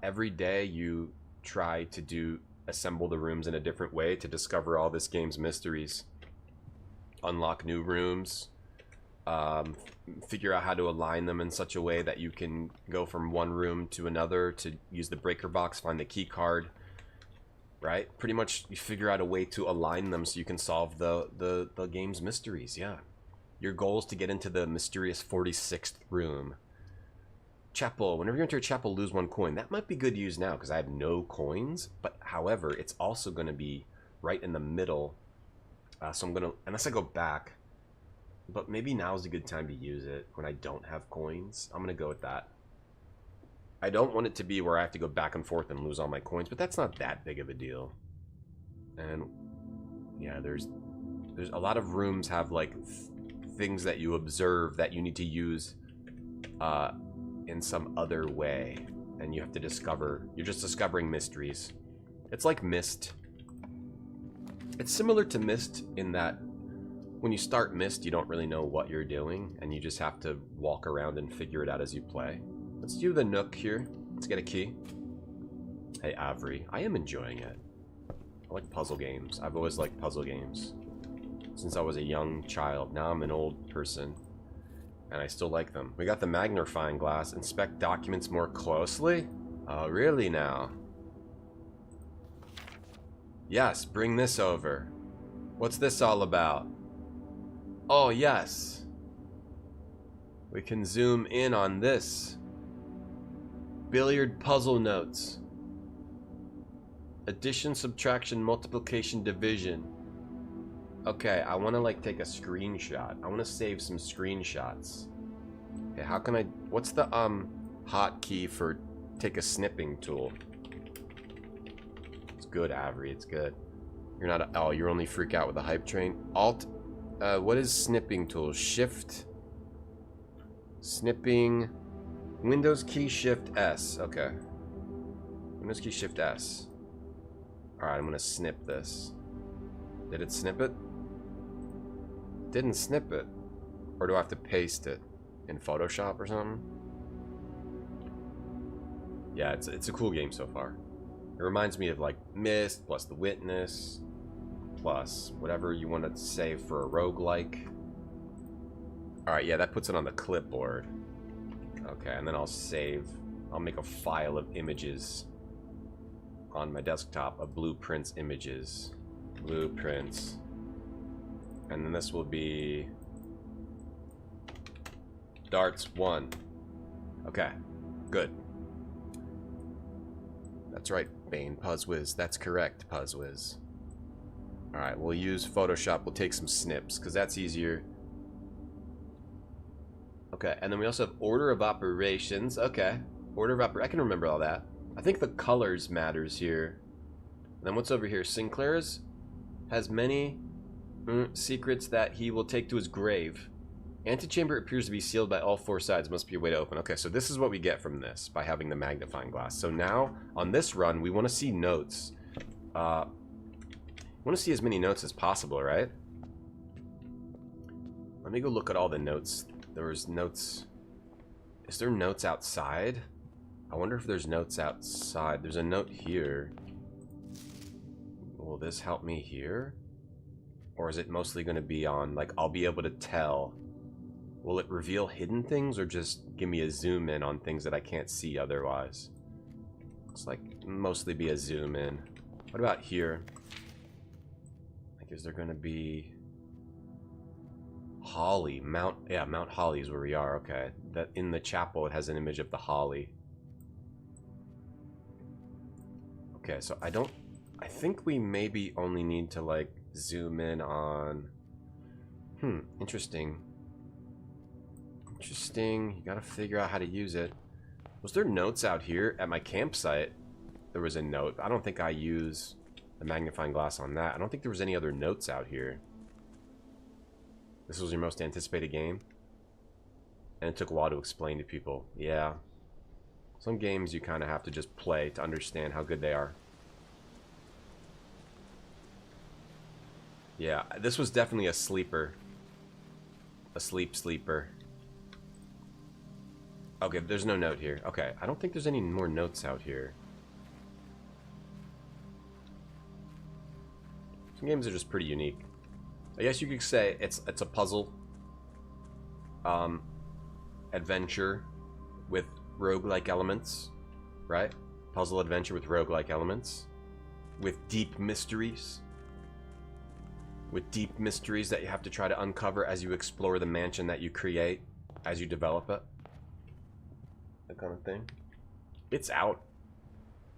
S1: Every day you try to assemble the rooms in a different way to discover all this game's mysteries. Unlock new rooms, figure out how to align them in such a way that you can go from one room to another to use the breaker box, find the key card. Right? Pretty much you figure out a way to align them so you can solve the game's mysteries, yeah. Your goal is to get into the mysterious 46th room. Chapel. Whenever you enter a chapel, lose 1 coin. That might be good to use now because I have no coins. But however, it's also going to be right in the middle. So I'm going to, unless I go back. But maybe now is a good time to use it when I don't have coins. I'm going to go with that. I don't want it to be where I have to go back and forth and lose all my coins, but that's not that big of a deal. And yeah, there's a lot of rooms have like things that you observe that you need to use in some other way, and you have to discover. You're just discovering mysteries. It's like Myst. It's similar to Myst in that when you start Myst, you don't really know what you're doing, and you just have to walk around and figure it out as you play. Let's do the Nook here. Let's get a key. Hey, Avery. I am enjoying it. I like puzzle games. I've always liked puzzle games. Since I was a young child. Now I'm an old person. And I still like them. We got the magnifying glass. Inspect documents more closely? Oh, really now? Yes, bring this over. What's this all about? Oh, yes. We can zoom in on this. Billiard puzzle notes. Addition, subtraction, multiplication, division. Okay, I want to like take a screenshot. I want to save some screenshots. Okay, how can I... What's the hotkey for take a snipping tool? It's good, Avery. It's good. You're not... Oh, you're only freak out with the hype train. Alt... what is snipping tool? Shift... Snipping... Windows key Shift S. Okay. Windows key Shift S. Alright, I'm gonna snip this. Did it snip it? Didn't snip it. Or do I have to paste it in Photoshop or something? Yeah, it's a cool game so far. It reminds me of like Myst plus The Witness plus whatever you want to say for a roguelike. Alright, yeah, that puts it on the clipboard. Okay, and then I'll save. I'll make a file of images on my desktop of blueprints images. Blueprints. And then this will be darts 1. Okay, good. That's right, Bane Puzzwiz. That's correct, Puzzwiz. Alright, we'll use Photoshop. We'll take some snips, because that's easier. Okay, and then we also have order of operations. Okay, order of I can remember all that. I think the colors matters here. And then what's over here? Sinclair's has many secrets that he will take to his grave. Antechamber appears to be sealed by all 4 sides. Must be a way to open. Okay, so this is what we get from this by having the magnifying glass. So now, on this run, we want to see notes. We want to see as many notes as possible, right? Let me go look at all the notes. There was notes. Is there notes outside? I wonder if there's notes outside. There's a note here. Will this help me here? Or is it mostly going to be on, like, I'll be able to tell. Will it reveal hidden things or just give me a zoom in on things that I can't see otherwise? Looks like mostly be a zoom in. What about here? Like, is there going to be Holly? Mount Holly is where we are. Okay. That in the chapel it has an image of the holly. Okay, so I think we maybe only need to like zoom in on interesting. Interesting. You gotta figure out how to use it. Was there notes out here at my campsite? There was a note. I don't think I use the magnifying glass on that. I don't think there was any other notes out here. This was your most anticipated game? And it took a while to explain to people. Yeah. Some games you kind of have to just play to understand how good they are. Yeah, this was definitely a sleeper. A sleeper. Okay, there's no note here. Okay, I don't think there's any more notes out here. Some games are just pretty unique. I guess you could say it's a puzzle adventure with roguelike elements, right? Puzzle adventure with roguelike elements, with deep mysteries. With deep mysteries that you have to try to uncover as you explore the mansion that you create, as you develop it. That kind of thing. It's out.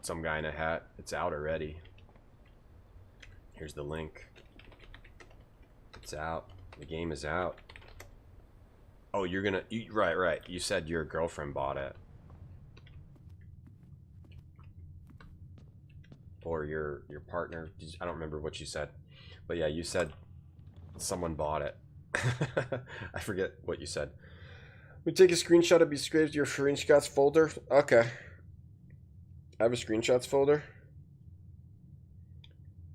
S1: Some guy in a hat. It's out already. Here's the link. It's out. The game is out. Oh, you're gonna... right. You said your girlfriend bought it. Or your partner. I don't remember what you said. But yeah, you said someone bought it. I forget what you said. We take a screenshot of these scrapes to your screenshots folder. Okay. I have a screenshots folder.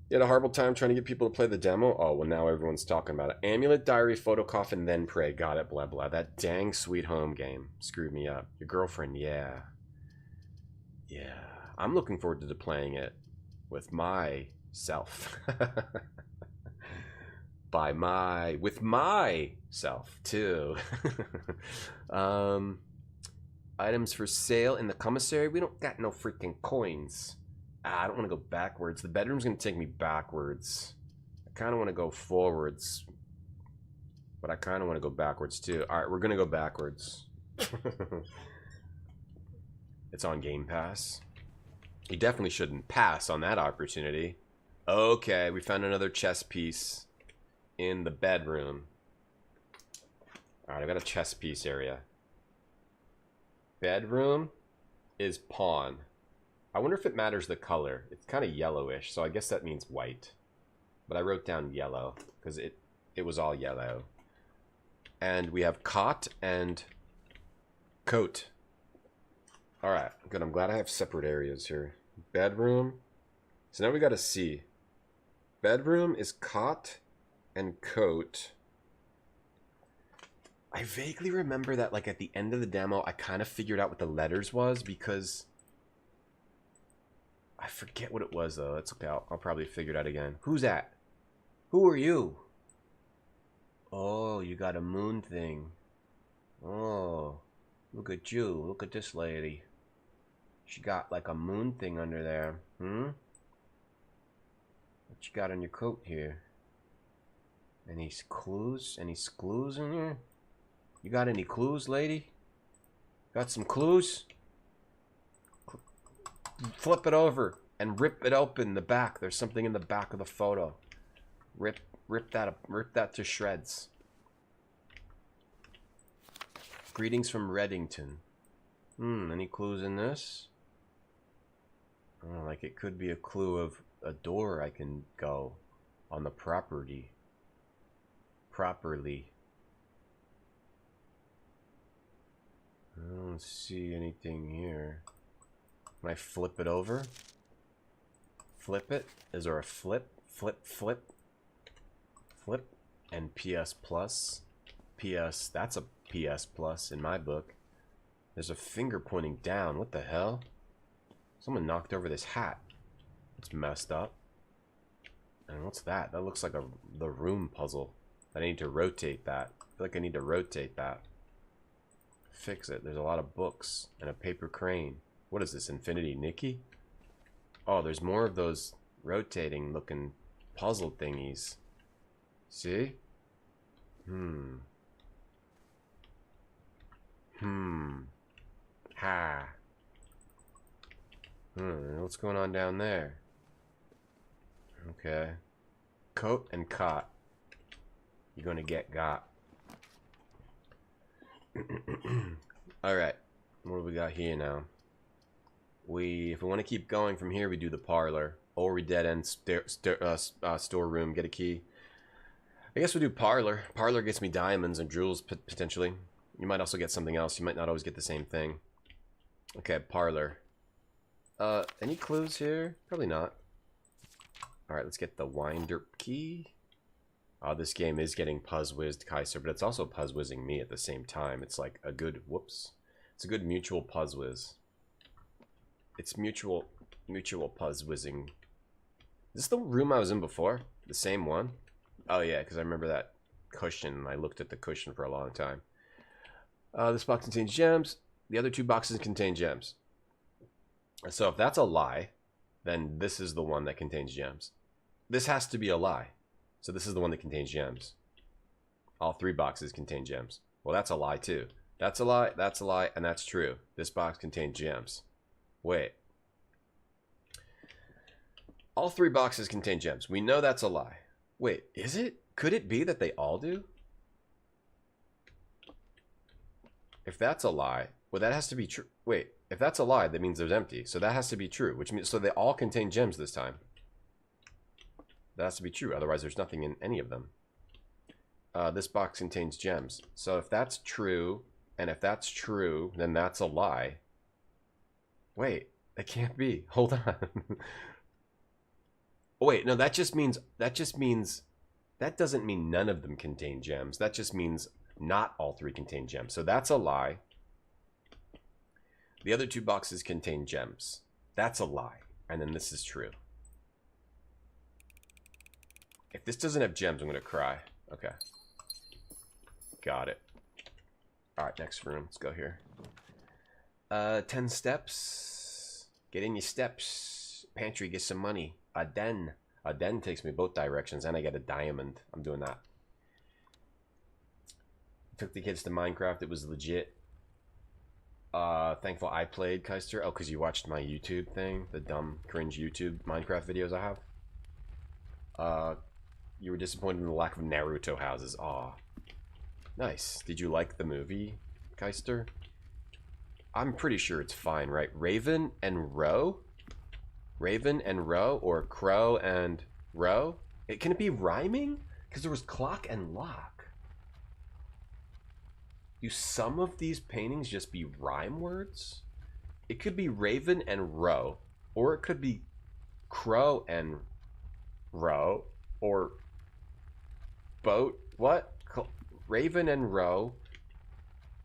S1: You had a horrible time trying to get people to play the demo? Oh, well, now everyone's talking about it. Amulet, Diary, Photocoffin, Then Pray. Got it, blah, blah. That dang Sweet Home game screwed me up. Your girlfriend, yeah. Yeah. I'm looking forward to playing it with myself. With myself, too. Items for sale in the commissary. We don't got no freaking coins. I don't want to go backwards. The bedroom's going to take me backwards. I kind of want to go forwards. But I kind of want to go backwards, too. Alright, we're going to go backwards. It's on Game Pass. You definitely shouldn't pass on that opportunity. Okay, we found another chess piece in the bedroom. Alright, I got a chess piece area. Bedroom is pawn. I wonder if it matters the color. It's kind of yellowish, so I guess that means white. But I wrote down yellow because it was all yellow. And we have cot and coat. Alright, good. I'm glad I have separate areas here. Bedroom. So now we got a C. Bedroom is cot and coat. I vaguely remember that, like, at the end of the demo, I kind of figured out what the letters was, because I forget what it was, though. That's okay. I'll probably figure it out again. Who's that? Who are you? Oh, you got a moon thing. Oh, look at you. Look at this lady. She got, like, a moon thing under there. What you got on your coat here? Any clues? Any clues in here? You got any clues, lady? Got some clues? Flip it over and rip it open. The back. There's something in the back of the photo. Rip that to shreds. Greetings from Reddington. Any clues in this? Oh, like it could be a clue of a door I can go on the property. Properly. I don't see anything here. Can I flip it over? Flip it? Is there a flip? Flip. Flip. And PS Plus. PS, that's a PS Plus in my book. There's a finger pointing down. What the hell? Someone knocked over this hat. It's messed up. And what's that? That looks like the room puzzle. I need to rotate that. I feel like I need to rotate that. Fix it. There's a lot of books and a paper crane. What is this, Infinity Nikki? Oh, there's more of those rotating looking puzzle thingies. See? Ha. What's going on down there? Okay. Coat and cot. You're gonna get got. Alright. What do we got here now? If we want to keep going from here, we do the parlor. Or we dead end storeroom, get a key. I guess we'll do parlor. Parlor gets me diamonds and jewels, potentially. You might also get something else. You might not always get the same thing. Okay, parlor. Any clues here? Probably not. Alright, let's get the winder key. This game is getting puzz-whizzed Kaiser, but it's also puzz-whizzing me at the same time. It's like a good, it's a good mutual puzz-whiz. It's mutual puzz-whizzing. Is this the room I was in before? The same one? Oh yeah, because I remember that cushion. I looked at the cushion for a long time. This box contains gems. The other two boxes contain gems. So if that's a lie, then this is the one that contains gems. This has to be a lie. So this is the one that contains gems. All three boxes contain gems. Well, that's a lie too. That's a lie, and that's true. This box contains gems. Wait. All three boxes contain gems. We know that's a lie. Wait, is it? Could it be that they all do? If that's a lie, well, that has to be true. Wait, if that's a lie, that means there's empty. So that has to be true, which means, so they all contain gems this time. That has to be true, otherwise there's nothing in any of them. This box contains gems. So if that's true, and if that's true, then that's a lie. Wait, that can't be. Hold on. Oh, wait, no, that doesn't mean none of them contain gems. That just means not all three contain gems. So that's a lie. The other two boxes contain gems. That's a lie. And then this is true. If this doesn't have gems, I'm going to cry. Okay. Got it. Alright, next room. Let's go here. 10 steps. Get in your steps. Pantry, get some money. A den. A den takes me both directions, and I get a diamond. I'm doing that. Took the kids to Minecraft. It was legit. Thankful I played, Keister. Oh, because you watched my YouTube thing. The dumb, cringe YouTube Minecraft videos I have. You were disappointed in the lack of Naruto houses. Aw. Nice. Did you like the movie, Keister? I'm pretty sure it's fine, right? Raven and Row? Raven and Row? Or Crow and Row? Can it be rhyming? Because there was clock and lock. Do some of these paintings just be rhyme words? It could be Raven and Row. Or it could be crow and row, or boat. What? Raven and row,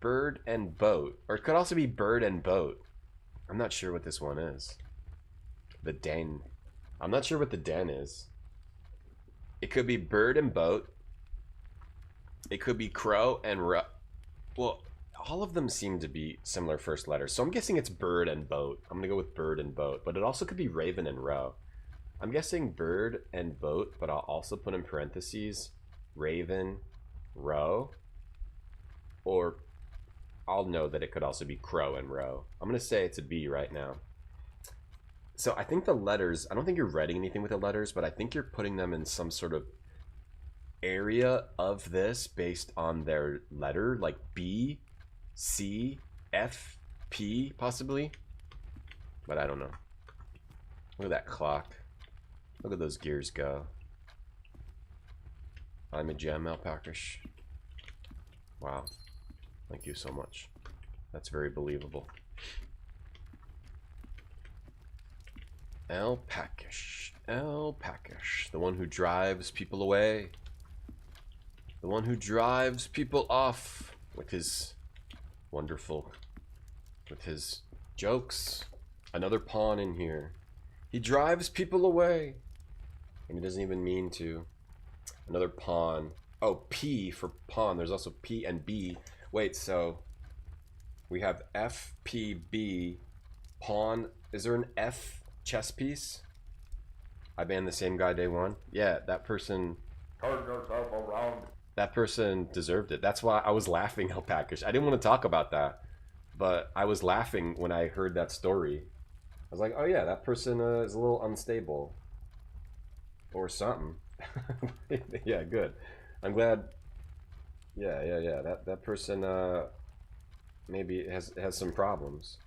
S1: bird and boat. Or it could also be bird and boat. I'm not sure what this one is. The den. I'm not sure what the den is. It could be bird and boat. It could be crow and row. Well, all of them seem to be similar first letters, so I'm guessing it's bird and boat. I'm gonna go with bird and boat, but it also could be raven and row. I'm guessing bird and boat, but I'll also put in parentheses raven, row, or I'll know that it could also be crow and row. I'm gonna say it's a B right now. So I think the letters, I don't think you're writing anything with the letters, but I think you're putting them in some sort of area of this based on their letter, like B, C, F, P, possibly. But I don't know. Look at that clock. Look at those gears go. I'm a gem, Alpakish. Wow. Thank you so much. That's very believable. Alpakish. Alpakish. The one who drives people away. The one who drives people off with his wonderful, with his jokes. Another pawn in here. He drives people away. And he doesn't even mean to. Another pawn. Oh, P for pawn. There's also P and B. Wait, so we have F, P, B, pawn. Is there an F chess piece? I banned the same guy day one. Yeah, that person.
S4: Turn yourself around.
S1: That person deserved it. That's why I was laughing, Alpakish. I didn't want to talk about that, but I was laughing when I heard that story. I was like, oh yeah, that person is a little unstable. Or something. Yeah, good. I'm glad. Yeah. That person maybe has some problems.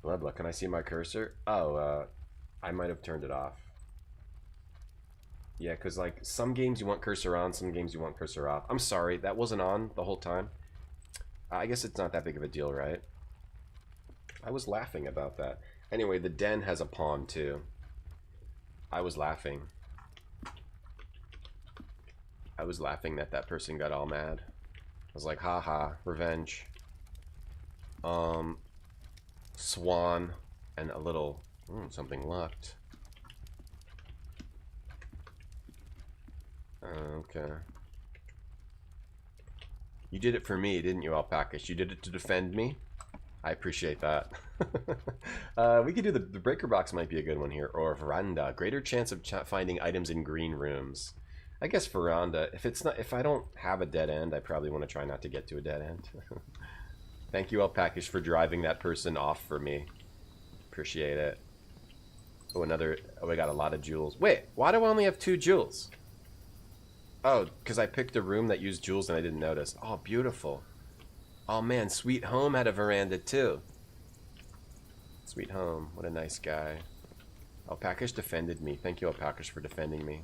S1: Blebla, can I see my cursor? Oh, I might have turned it off. Yeah, because like some games you want cursor on, some games you want cursor off. I'm sorry, that wasn't on the whole time. I guess it's not that big of a deal, right? I was laughing about that. Anyway, the den has a pawn too. I was laughing. I was laughing that that person got all mad. I was like, haha, revenge. Swan and a little something locked. Okay. You did it for me, didn't you, Alpakish? You did it to defend me? I appreciate that. We could do the breaker box might be a good one here. Or veranda. Greater chance of finding items in green rooms. I guess veranda. If I don't have a dead end, I probably want to try not to get to a dead end. Thank you, Alpakish, for driving that person off for me. Appreciate it. Oh, another. Oh, we got a lot of jewels. Wait, why do I only have 2 jewels? Oh, because I picked a room that used jewels and I didn't notice. Oh, beautiful. Oh man, Sweet Home had a veranda too. Sweet Home, what a nice guy. Alpakish defended me. Thank you, Alpakish, for defending me.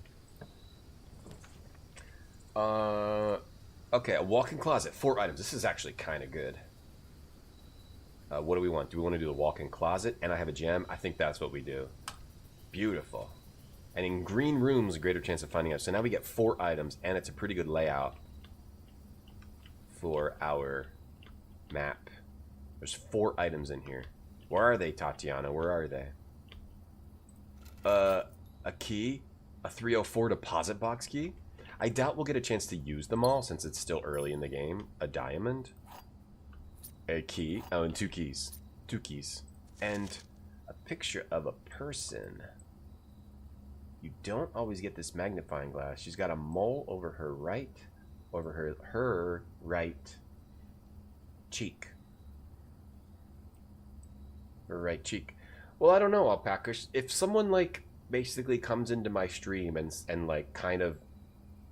S1: Okay, a walk-in closet. 4 items. This is actually kind of good. What do we want? Do we want to do the walk-in closet? And I have a gem? I think that's what we do. Beautiful. And in green rooms, a greater chance of finding us. So now we get 4 items, and it's a pretty good layout for our map. There's 4 items in here. Where are they, Tatiana? Where are they? A key? A 304 deposit box key? I doubt we'll get a chance to use them all since it's still early in the game. A diamond? A key? Oh, and 2 keys. 2 keys. And a picture of a person. You don't always get this magnifying glass. She's got a mole over her right, her right cheek. Her right cheek. Well, I don't know, Alpakish. If someone like basically comes into my stream and like kind of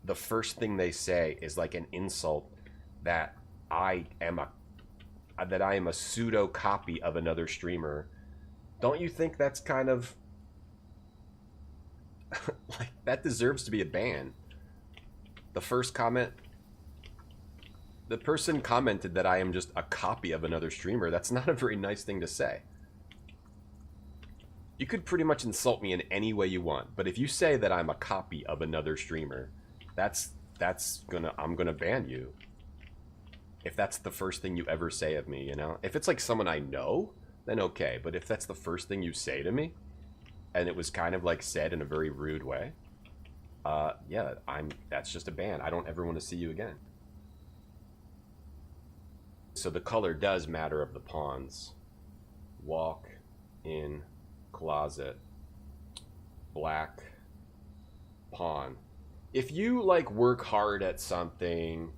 S1: the first thing they say is like an insult that I am a pseudo copy of another streamer, don't you think that's kind of like that deserves to be a ban? The first comment, the person commented that I am just a copy of another streamer. That's not a very nice thing to say. You could pretty much insult me in any way you want, but if you say that I'm a copy of another streamer, I'm gonna ban you. If that's the first thing you ever say of me, you know? If it's like someone I know, then okay. But if that's the first thing you say to me, and it was kind of like said in a very rude way, yeah, that's just a ban. I don't ever want to see you again. So the color does matter of the pawns. Walk in closet. Black pawn. If you like work hard at something,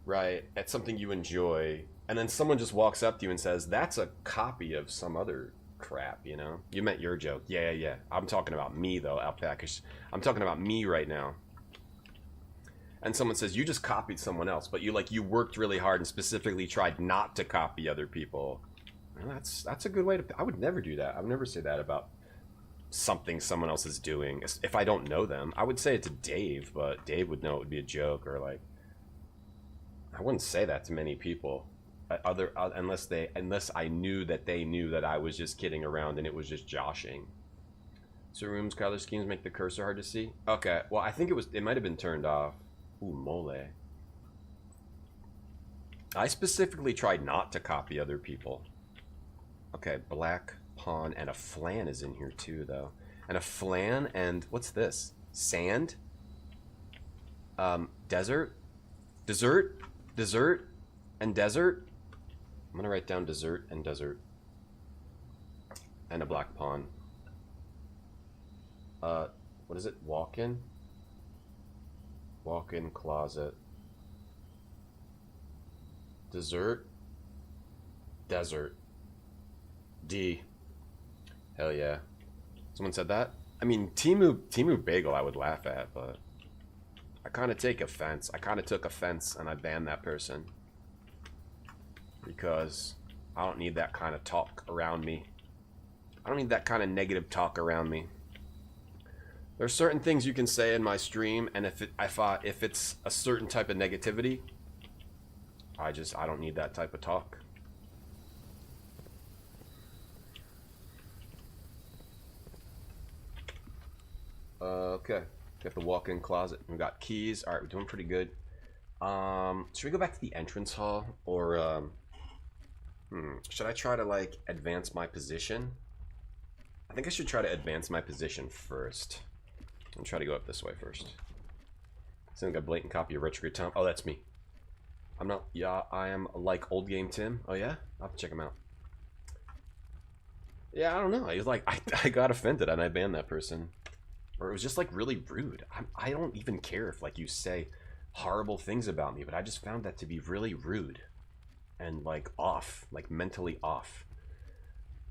S1: right, at something you enjoy, and then someone just walks up to you and says, that's a copy of some other crap, you know? You meant your joke. Yeah. I'm talking about me, though, Alpaca. I'm talking about me right now. And someone says, you just copied someone else, but you worked really hard and specifically tried not to copy other people. Well, that's a good way to... I would never do that. I would never say that about something someone else is doing. If I don't know them, I would say it to Dave, but Dave would know it would be a joke, or like... I wouldn't say that to many people, unless I knew that they knew that I was just kidding around and it was just joshing. So rooms, color schemes make the cursor hard to see. Okay, well I think it might have been turned off. Ooh, mole. I specifically tried not to copy other people. Okay, black pawn and a flan is in here too, though. And a flan and what's this? Sand. Desert. Dessert and desert. I'm gonna write down dessert and desert. And a black pawn. What is it? Walk-in? Walk-in closet. Dessert. Desert. D. Hell yeah. Someone said that? I mean, Timu Bagel I would laugh at, but... I kind of take offense. I kind of took offense and I banned that person. Because I don't need that kind of talk around me. I don't need that kind of negative talk around me. There's certain things you can say in my stream, and if it's a certain type of negativity, I don't need that type of talk. Okay. We have the walk-in closet. We've got keys. All right, we're doing pretty good. Should we go back to the entrance hall, or should I try to like advance my position? I think I should try to advance my position first. I'm try to go up this way first. Seems like a blatant copy of Retrograde Tom. Oh, that's me. I'm not. Yeah, I am like Old Game Tim. Oh yeah, I'll have to check him out. Yeah, I don't know. He was like, I got offended and I banned that person. Or it was just like really rude. I don't even care if like you say horrible things about me, but I just found that to be really rude and like off, like mentally off.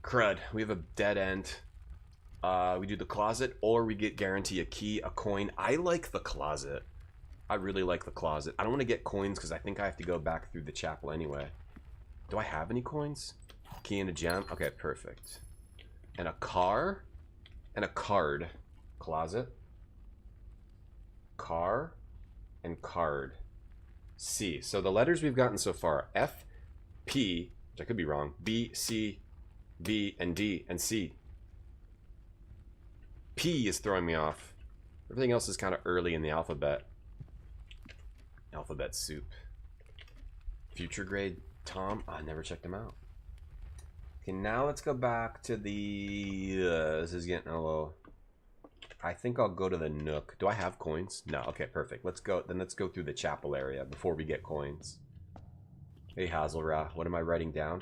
S1: Crud, we have a dead end. We do the closet, or we get guarantee a key, a coin. I like the closet. I really like the closet. I don't want to get coins because I think I have to go back through the chapel anyway. Do I have any coins? Key and a gem. Okay, perfect. And a car and a card. Closet, car, and card. C. So the letters we've gotten so far: F, P, which I could be wrong, B, C, B, and D, and C. P is throwing me off. Everything else is kind of early in the alphabet. Alphabet soup. Future grade Tom. I never checked him out. Okay, now let's go back to the... this is getting a little... I think I'll go to the Nook. Do I have coins? No. Okay, perfect. Let's go. Then let's go through the chapel area before we get coins. Hey, Hazelra. What am I writing down?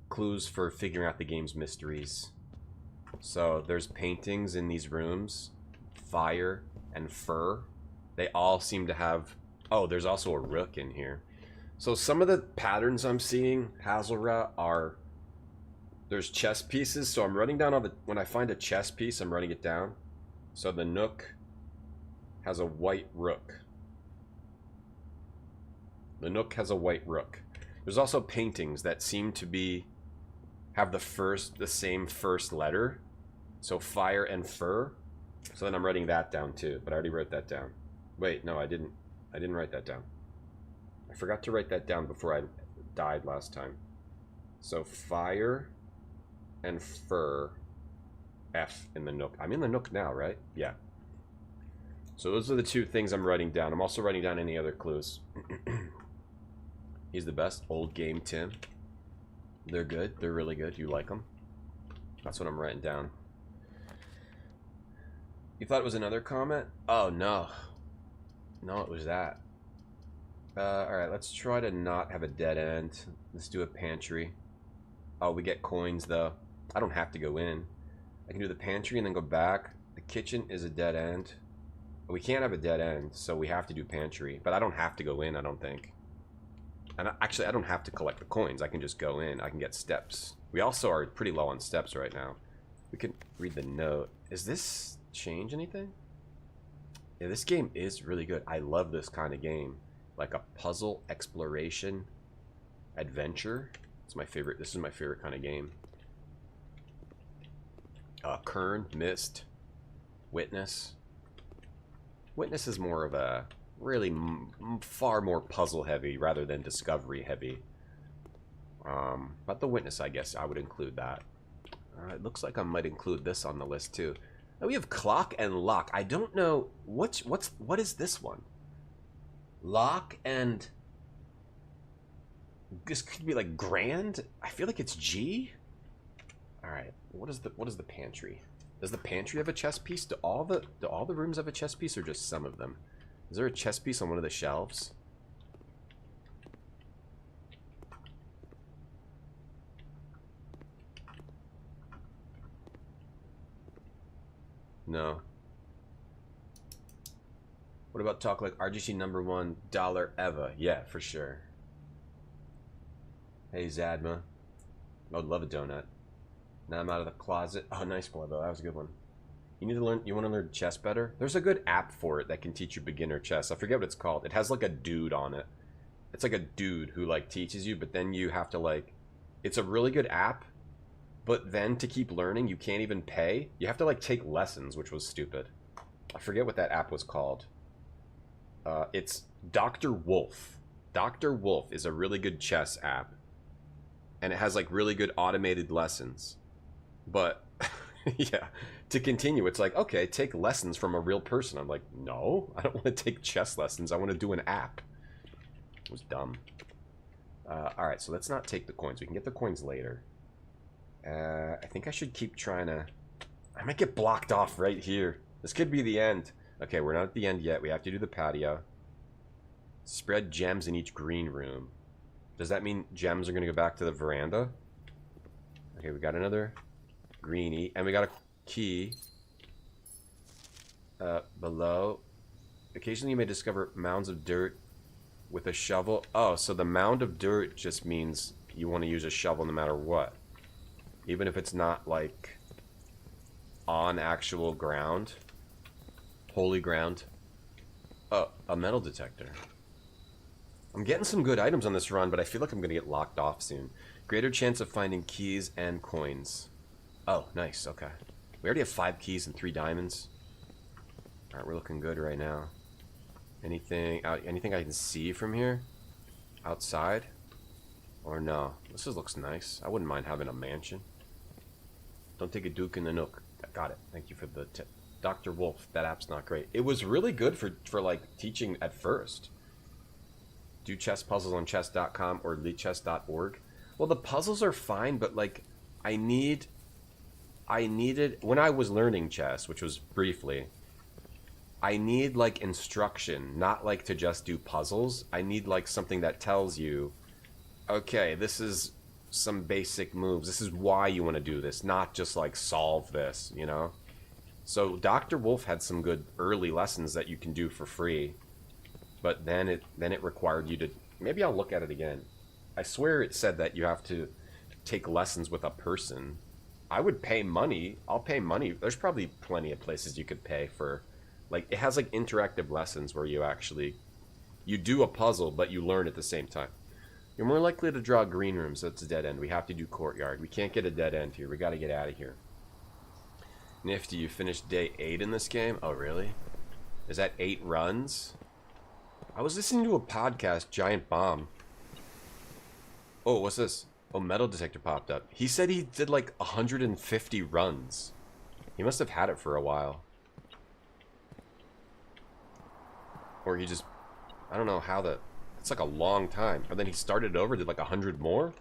S1: Clues for figuring out the game's mysteries. So there's paintings in these rooms. Fire and fur. They all seem to have... Oh, there's also a rook in here. So some of the patterns I'm seeing, Hazelra, are... There's chess pieces, so I'm writing down all the... When I find a chess piece, I'm writing it down. So the Nook has a white rook. The Nook has a white rook. There's also paintings that seem to be... have the same first letter. So fire and fur. So then I'm writing that down too, but I already wrote that down. Wait, no, I didn't write that down. I forgot to write that down before I died last time. So fire and fur. F in the Nook. I'm in the Nook now, right? Yeah. So those are the two things I'm writing down. I'm also writing down any other clues. He's the best. Old game Tim. They're good. They're really good. You like them? That's what I'm writing down. You thought it was another comment? Oh, no. No, it was that. Alright, let's try to not have a dead end. Let's do a pantry. Oh, we get coins, though. I don't have to go in. I can do the pantry and then go back. The kitchen is a dead end. We can't have a dead end, so we have to do pantry. But I don't have to go in, I don't think. And actually, I don't have to collect the coins. I can just go in. I can get steps. We also are pretty low on steps right now. We can read the note. Is this change anything? Yeah, this game is really good. I love this kind of game. Like a puzzle, exploration, adventure. It's my favorite. This is my favorite kind of game. Kern, Myst, Witness. Witness is more of a really far more puzzle heavy rather than discovery heavy. But the Witness, I guess I would include that. It looks like I might include this on the list too. Now we have Clock and Lock. I don't know what is this one? Lock and this could be like Grand. I feel like it's G. All right. What is the pantry? Does the pantry have a chess piece? Do all the rooms have a chess piece or just some of them? Is there a chess piece on one of the shelves? No. What about talk like RGC #1 dollar Eva? Yeah, for sure. Hey Zadma. I would love a donut. Now I'm out of the closet. Oh, nice boy, though. That was a good one. You need to learn. You want to learn chess better? There's a good app for it that can teach you beginner chess. I forget what it's called. It has like a dude on it. It's like a dude who like teaches you, but then you have to like. It's a really good app, but then to keep learning, you can't even pay. You have to like take lessons, which was stupid. I forget what that app was called. It's Dr. Wolf. Dr. Wolf is a really good chess app, and it has like really good automated lessons. But yeah, to continue, it's like, okay, take lessons from a real person. I'm like, no, I don't want to take chess lessons. I want to do an app. It was dumb. All right, so let's not take the coins. We can get the coins later. I think I should keep trying to. I might get blocked off right here. This could be the end. Okay, we're not at the end yet. We have to do the patio. Spread gems in each green room. Does that mean gems are going to go back to the veranda? Okay, we got another greenie. And we got a key. Below. Occasionally you may discover mounds of dirt with a shovel. Oh, so the mound of dirt just means you want to use a shovel no matter what. Even if it's not, like, on actual ground. Holy ground. Oh, a metal detector. I'm getting some good items on this run, but I feel like I'm going to get locked off soon. Greater chance of finding keys and coins. Oh, nice. Okay. We already have 5 keys and 3 diamonds. Alright, we're looking good right now. Anything I can see from here? Outside? Or no? This looks nice. I wouldn't mind having a mansion. Don't take a Duke in the Nook. Got it. Thank you for the tip. Dr. Wolf, that app's not great. It was really good for like teaching at first. Do chess puzzles on chess.com or elitechess.org. Well, the puzzles are fine, but like I needed when I was learning chess, which was briefly, I need like instruction, not like to just do puzzles. I need like something that tells you, okay, this is some basic moves. This is why you want to do this, not just like solve this, you know? So Dr. Wolf had some good early lessons that you can do for free, but then it required you to. Maybe I'll look at it again. I swear it said that you have to take lessons with a person. I would pay money. I'll pay money. There's probably plenty of places you could pay for, like it has like interactive lessons where you do a puzzle but you learn at the same time. You're more likely to draw green rooms. That's a dead end. We have to do courtyard. We can't get a dead end here. We got to get out of here. Nifty, you finished day 8 in this game? Oh, really? Is that 8 runs? I was listening to a podcast, Giant Bomb. Oh, what's this? Oh, metal detector popped up. He said he did like 150 runs. He must have had it for a while. Or he just... I don't know how the... It's like a long time. Or then he started over, did like 100 more?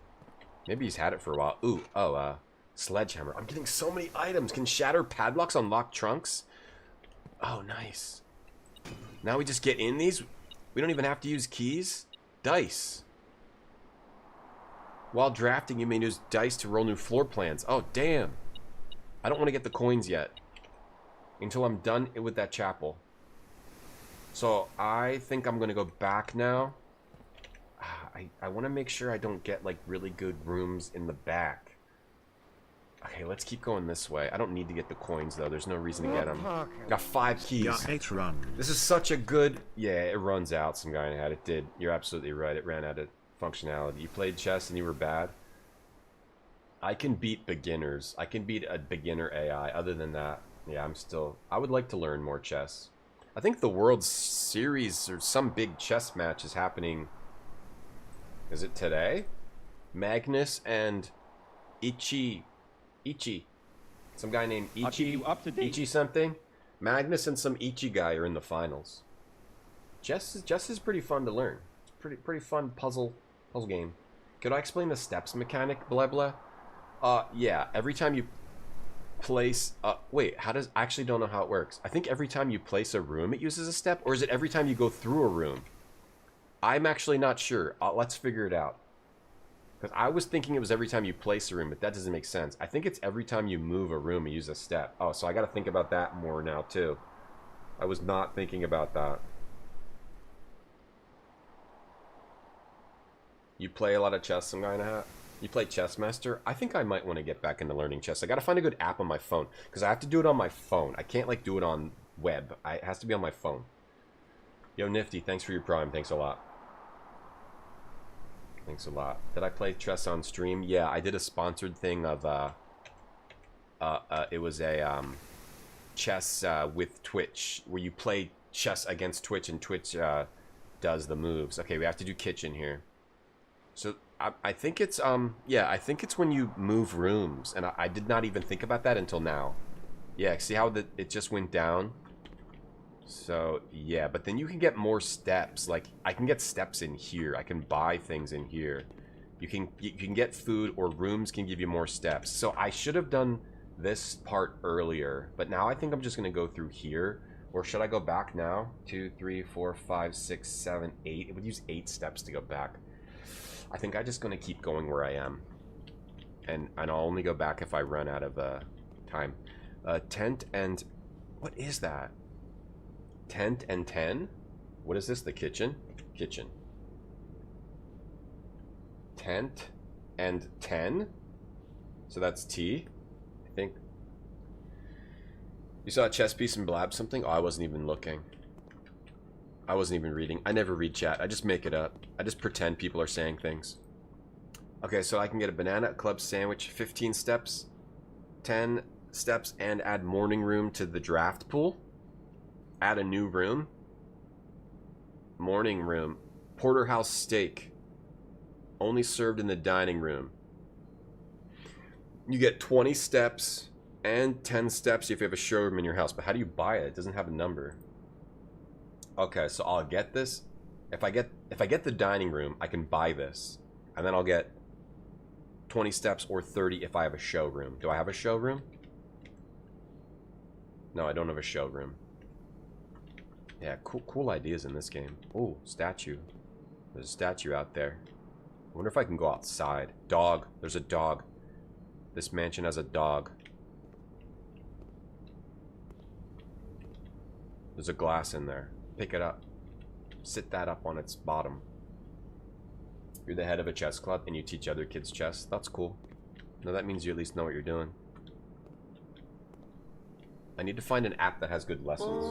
S1: Maybe he's had it for a while. Ooh, oh, sledgehammer. I'm getting so many items. Can shatter padlocks unlock trunks? Oh, nice. Now we just get in these? We don't even have to use keys? Dice. While drafting, you may use dice to roll new floor plans. Oh, damn. I don't want to get the coins yet. Until I'm done with that chapel. So, I think I'm going to go back now. I want to make sure I don't get, like, really good rooms in the back. Okay, let's keep going this way. I don't need to get the coins, though. There's no reason to get them. Got 5 keys.
S5: Yeah, 8 runs.
S1: This is such a good... Yeah, it runs out. Some guy had it did. You're absolutely right. It ran out of functionality. You played chess and you were bad? I can beat beginners. I can beat a beginner AI. Other than that, yeah, I'm still... I would like to learn more chess. I think the World Series or some big chess match is happening... Is it today? Magnus and Ichi. Some guy named Ichi something. Magnus and some Ichi guy are in the finals. Chess is pretty fun to learn. It's pretty fun puzzle game. Could I explain the steps mechanic, blah blah? Yeah, every time you place wait, how does... I actually don't know how it works. I think every time you place a room it uses a step, or is it every time you go through a room? I'm actually not sure. Let's figure it out. Because I was thinking it was every time you place a room, but that doesn't make sense. I think it's every time you move a room and use a step. Oh, so I got to think about that more now, too. I was not thinking about that. You play a lot of chess, some guy in a hat? You play Chess Master? I think I might want to get back into learning chess. I got to find a good app on my phone. Because I have to do it on my phone. I can't, like, do it on web. It has to be on my phone. Yo, Nifty, thanks for your prime. Thanks a lot. Thanks a lot. Did I play chess on stream? Yeah, I did a sponsored thing of, it was a, chess, with Twitch, where you play chess against Twitch, and Twitch, does the moves. Okay, we have to do kitchen here. So, I think it's, yeah, I think it's when you move rooms, and I did not even think about that until now. Yeah, see how it just went down? So, yeah, but then you can get more steps. Like, I can get steps in here. I can buy things in here. You can get food, or rooms can give you more steps. So I should have done this part earlier, but now I think I'm just going to go through here. Or should I go back now? 2, 3, 4, 5, 6, 7, 8. It would use 8 steps to go back. I think I'm just going to keep going where I am. And I'll only go back if I run out of time. Tent and... What is that? Tent and 10? What is this? The kitchen? Kitchen. Tent and 10? So that's T, I think. You saw a chess piece and blab something? Oh, I wasn't even looking. I wasn't even reading. I never read chat. I just make it up. I just pretend people are saying things. Okay, so I can get a banana club sandwich, 15 steps, 10 steps, and add morning room to the draft pool. Add a new room. Morning room. Porterhouse steak. Only served in the dining room. You get 20 steps and 10 steps if you have a showroom in your house. But how do you buy it? It doesn't have a number. Okay, so I'll get this. If I get the dining room, I can buy this. And then I'll get 20 steps or 30 if I have a showroom. Do I have a showroom? No, I don't have a showroom. Yeah, cool ideas in this game. Oh, statue. There's a statue out there. I wonder if I can go outside. Dog. There's a dog. This mansion has a dog. There's a glass in there. Pick it up. Sit that up on its bottom. You're the head of a chess club and you teach other kids chess. That's cool. No, that means you at least know what you're doing. I need to find an app that has good lessons.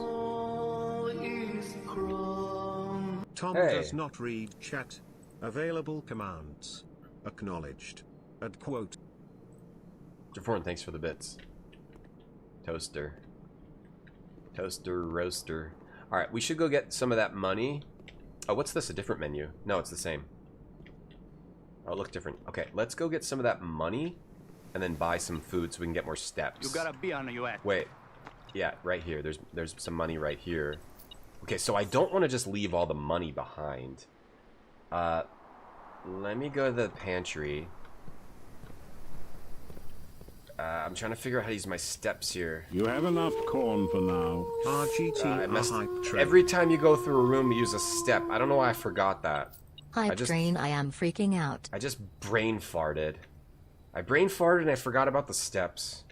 S5: Tom does not read chat. Available commands. Acknowledged. Ad quote.
S1: Jaforn, thanks for the bits. Toaster. Toaster, roaster. Alright, we should go get some of that money. Oh, what's this? A different menu? No, it's the same. Oh, it looks different. Okay, let's go get some of that money. and then buy some food so we can get more steps.
S6: You gotta be on your ass.
S1: Wait. Yeah, right here. There's some money right here. Okay, so I don't want to just leave all the money behind. Let me go to the pantry. I'm trying to figure out how to use my steps here.
S5: You have enough corn for now. RGT hype train.
S1: Every time you go through a room, you use a step. I don't know why I forgot that.
S7: Hype train, I am freaking out.
S1: I just brain farted. I brain farted and I forgot about the steps.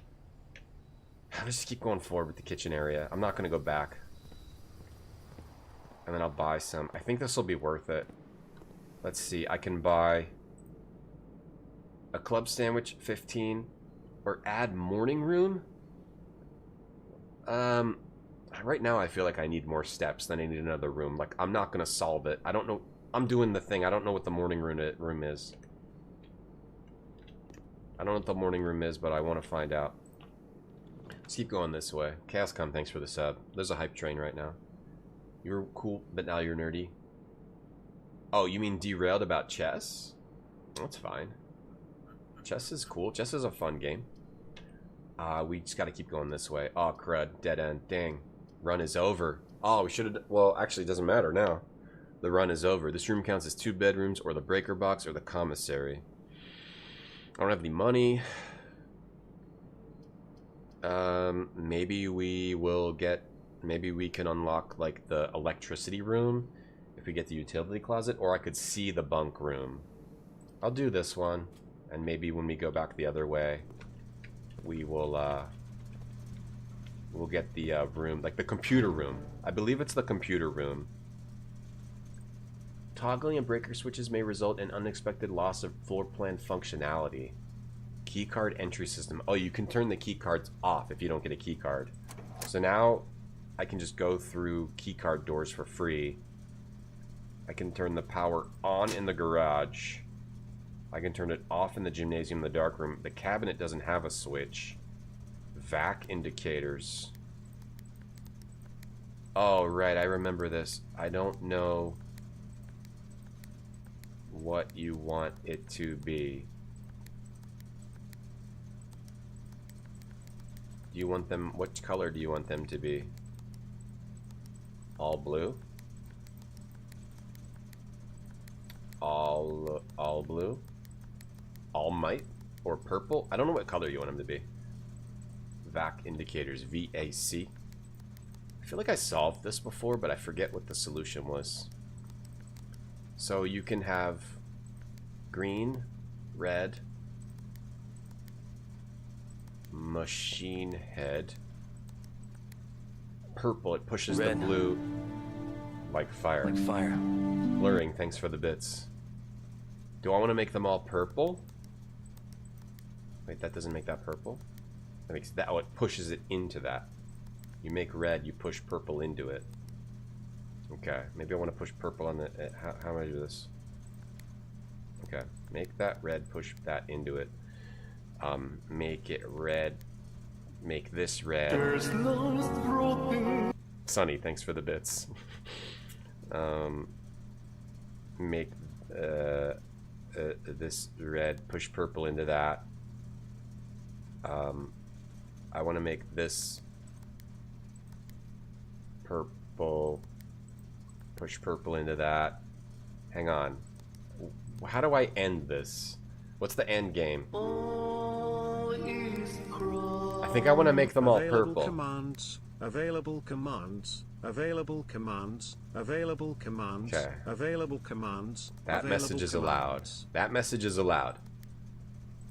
S1: I'll just keep going forward with the kitchen area. I'm not going to go back. And then I'll buy some. I think this will be worth it. Let's see. I can buy a club sandwich, 15. Or add morning room? Right now I feel like I need more steps than I need another room. Like, I'm not going to solve it. I don't know. I'm doing the thing. I don't know what the morning room is. I don't know what the morning room is, but I want to find out. Let's keep going this way. Chaoscom, thanks for the sub. There's a hype train right now. You're cool, but now you're nerdy. Oh, you mean derailed about chess? That's fine. Chess is cool. Chess is a fun game. We just got to keep going this way. Oh, crud. Dead end. Dang. Run is over. Oh, we should have... Well, actually, it doesn't matter now. The run is over. This room counts as 2 bedrooms or the breaker box or the commissary. I don't have any money. Maybe we will get... Maybe we can unlock, like, the electricity room if we get the utility closet. Or I could see the bunk room. I'll do this one. And maybe when we go back the other way, we will, we'll get the room, like the computer room. I believe it's the computer room. Toggling and breaker switches may result in unexpected loss of floor plan functionality. Keycard entry system. Oh, you can turn the keycards off if you don't get a keycard. So now I can just go through keycard doors for free. I can turn the power on in the garage. I can turn it off in the gymnasium, the dark room. The cabinet doesn't have a switch. Vac indicators. Oh, right, I remember this. I don't know what you want it to be. Do you want them... What color do you want them to be? All blue? All blue? All might? Or purple? I don't know what color you want them to be. VAC indicators. VAC. I feel like I solved this before, but I forget what the solution was. So you can have green, red, machine head, purple. It pushes
S6: Red.
S1: the blue like fire.
S6: Like fire.
S1: Blurring, thanks for the bits. Do I want to make them all purple? Wait, that doesn't make that purple. That makes that. Oh, it pushes it into that. You make red, you push purple into it. Okay, maybe I want to push purple on the... how do I do this? Okay, make that red, push that into it. Make it red. Make this red. Sunny, thanks for the bits. Make this red, push purple into that. I want to make this purple, push purple into that. Hang on. How do I end this? What's the end game? I think I want to make them all purple.
S5: Commands, available commands, available commands, available commands,
S1: Okay.
S5: available commands.
S1: That
S5: available
S1: message is
S5: commands.
S1: allowed. That message is allowed.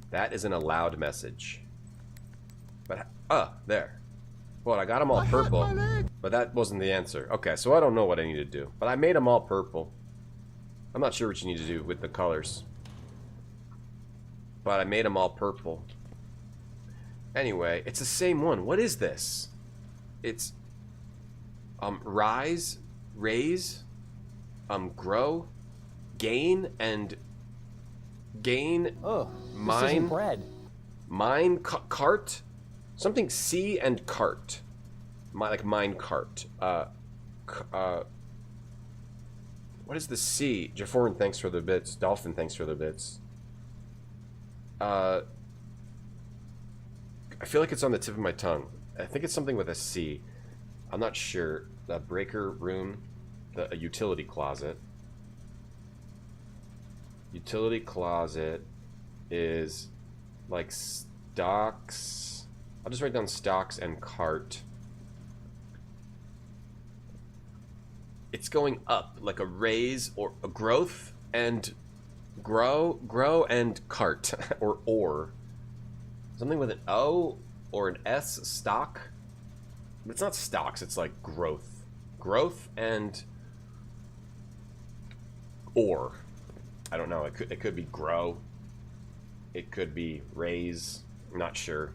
S1: That is an allowed message. But, there. Well, I got them all purple. But that wasn't the answer. Okay, so I don't know what I need to do. But I made them all purple. I'm not sure what you need to do with the colors. But I made them all purple. Anyway, it's the same one. What is this? It's rise, raise, grow, gain, and gain.
S8: Oh,
S1: mine,
S8: this isn't bread.
S1: mine, cart, something C and cart. Like mine cart. What is the C? Jaforin, thanks for the bits. Dolphin, thanks for the bits. I feel like it's on the tip of my tongue. I think it's something with a C. I'm not sure. The breaker room, a utility closet. Utility closet is like stocks. I'll just write down stocks and cart. It's going up like a raise or a growth and grow and cart or something with an O or an S. Stock. It's not stocks. It's like growth and or. I don't know. It could be grow. It could be raise. I'm not sure.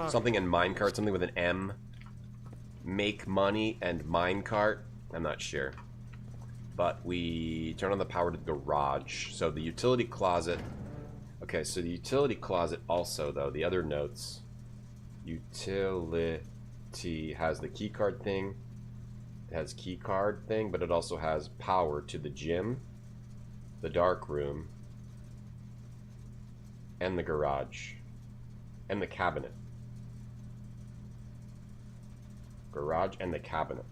S1: Something in minecart. Something with an M. Make money and minecart. I'm not sure. But we turn on the power to the garage. So the utility closet. Okay, so the utility closet also, though, the other notes. Utility has the key card thing. It has key card thing, but it also has power to the gym, the dark room, and the garage, and the cabinet. Garage and the cabinet.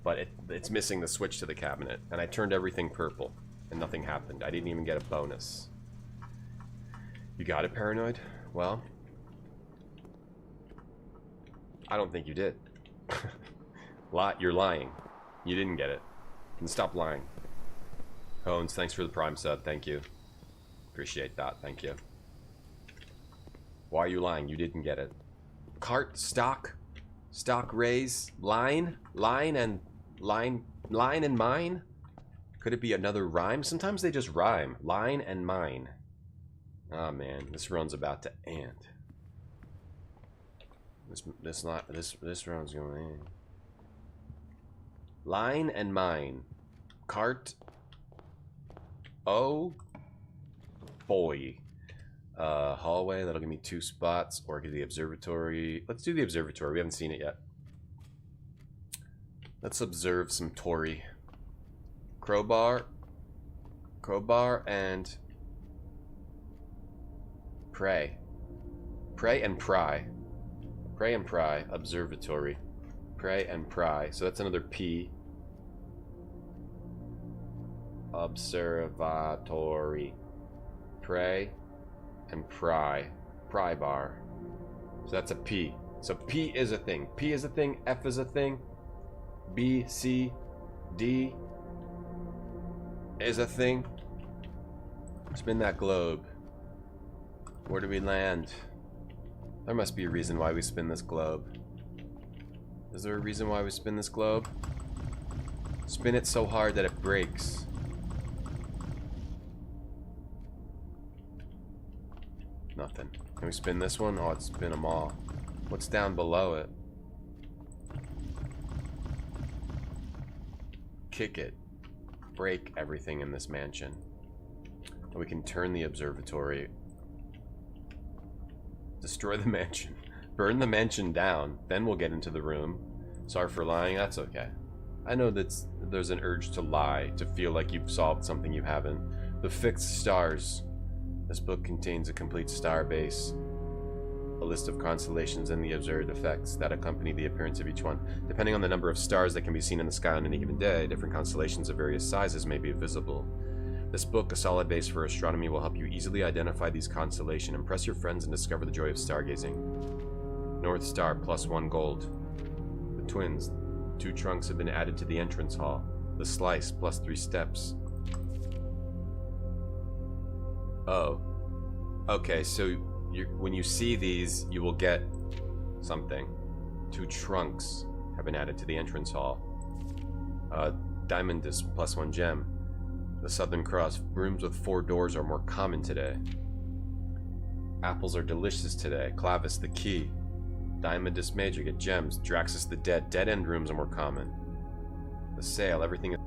S1: But it's missing the switch to the cabinet, and I turned everything purple, and nothing happened. I didn't even get a bonus. You got it, Paranoid? Well, I don't think you did. You're lying. You didn't get it. And stop lying. Hones, thanks for the Prime sub. Thank you. Appreciate that. Thank you. Why are you lying? You didn't get it. Cart, stock, raise, line and mine? Could it be another rhyme? Sometimes they just rhyme. Line and mine. Ah, man, this run's about to end. This run's going in. Line and mine. Cart. Oh boy. Hallway, that'll give me 2 spots, or give the observatory. Let's do the observatory. We haven't seen it yet. Let's observe some Tory. Crowbar and pray. Pray and pry. Pray and pry. Observatory. Pray and pry. So that's another P. Observatory. Pray and pry. Pry bar. So that's a P. So P is a thing. P is a thing. F is a thing. B, C, D is a thing. Spin that globe. Where do we land? There must be a reason why we spin this globe. Is there a reason why we spin this globe? Spin it so hard that it breaks. Nothing. Can we spin this one? Oh, it's spin them all. What's down below it? Kick it. Break everything in this mansion. And we can turn the observatory. Destroy the mansion. Burn the mansion down. Then we'll get into the room. Sorry for lying. That's okay. I know that there's an urge to lie, to feel like you've solved something you haven't. The fixed stars. This book contains a complete star base, a list of constellations and the observed effects that accompany the appearance of each one. Depending on the number of stars that can be seen in the sky on any given day, different constellations of various sizes may be visible. This book, a solid base for astronomy, will help you easily identify these constellations, impress your friends, and discover the joy of stargazing. North Star, +1 gold. The twins. 2 trunks have been added to the entrance hall. The slice, +3 steps. Oh. Okay, so when you see these, you will get something. 2 trunks have been added to the entrance hall. Diamond disc, +1 gem. The Southern Cross. Rooms with 4 doors are more common today. Apples are delicious today. Clavis, the key. Diamond disc major, get gems. Draxus the dead. Dead end rooms are more common. The sale, everything.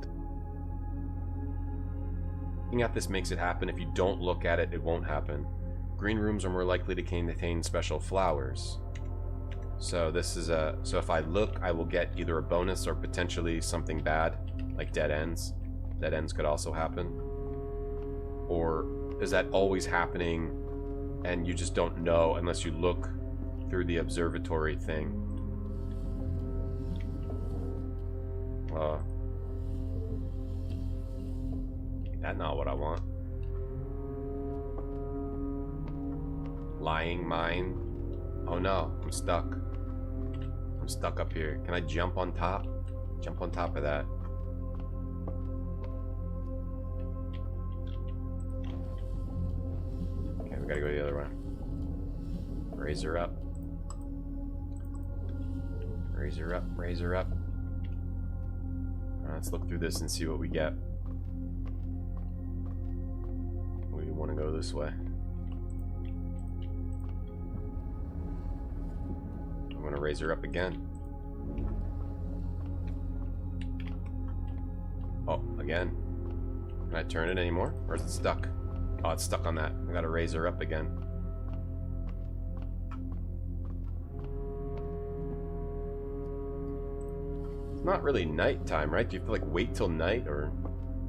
S1: Looking at this makes it happen. If you don't look at it, it won't happen. Green rooms are more likely to contain special flowers. So this is a... So if I look, I will get either a bonus or potentially something bad, like dead ends. Dead ends could also happen. Or is that always happening and you just don't know unless you look look through the observatory thing. That's not what I want. Lying mine. Oh no, I'm stuck. I'm stuck up here. Can I jump on top? Jump on top of that. Okay, we gotta go the other way. Raise her up. Raise her up, raise her up. Let's look through this and see what we get. We want to go this way. I'm going to raise her up again. Oh, again. Can I turn it anymore? Or is it stuck? Oh, it's stuck on that. I got to raise her up again. Not really nighttime, right? Do you have to like wait till night, or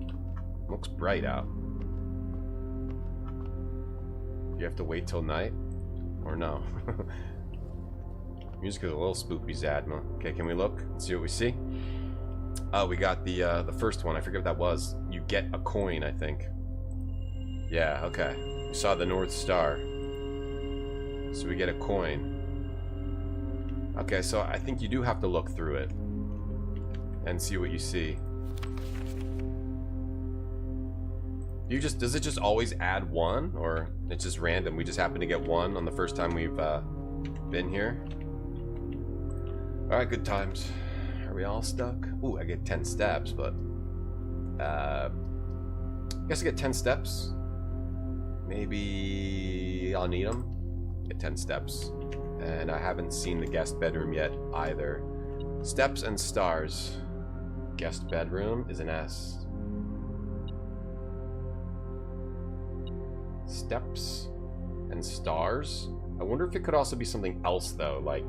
S1: it looks bright out? Do you have to wait till night, or no? Music is a little spoopy, Zadma. Okay, can we look and see what we see? Oh, we got the first one. I forget what that was. You get a coin, I think. Yeah, okay. We saw the North Star, so we get a coin. Okay, so I think you do have to look through it and see what you see. Does it just always add one, or it's just random? We just happen to get one on the first time we've been here. All right, good times. Are we all stuck? Ooh, I get 10 steps, but I guess I get 10 steps. Maybe I'll need them. Get 10 steps, and I haven't seen the guest bedroom yet either. Steps and stars. Guest bedroom is an S. Steps and stars. I wonder if it could also be something else though, like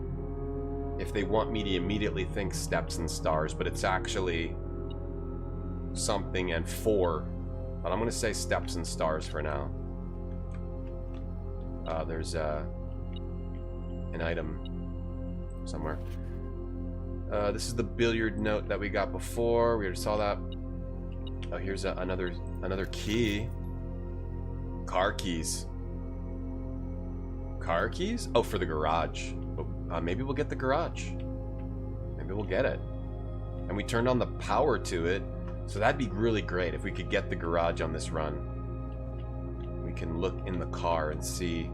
S1: if they want me to immediately think steps and stars, but it's actually something and 4. But I'm gonna say steps and stars for now. There's an item somewhere. This is the billiard note that we got before. We already saw that. Oh, here's another key. Car keys. Car keys? Oh, for the garage. Maybe we'll get the garage. Maybe we'll get it. And we turned on the power to it, so that'd be really great if we could get the garage on this run. We can look in the car and see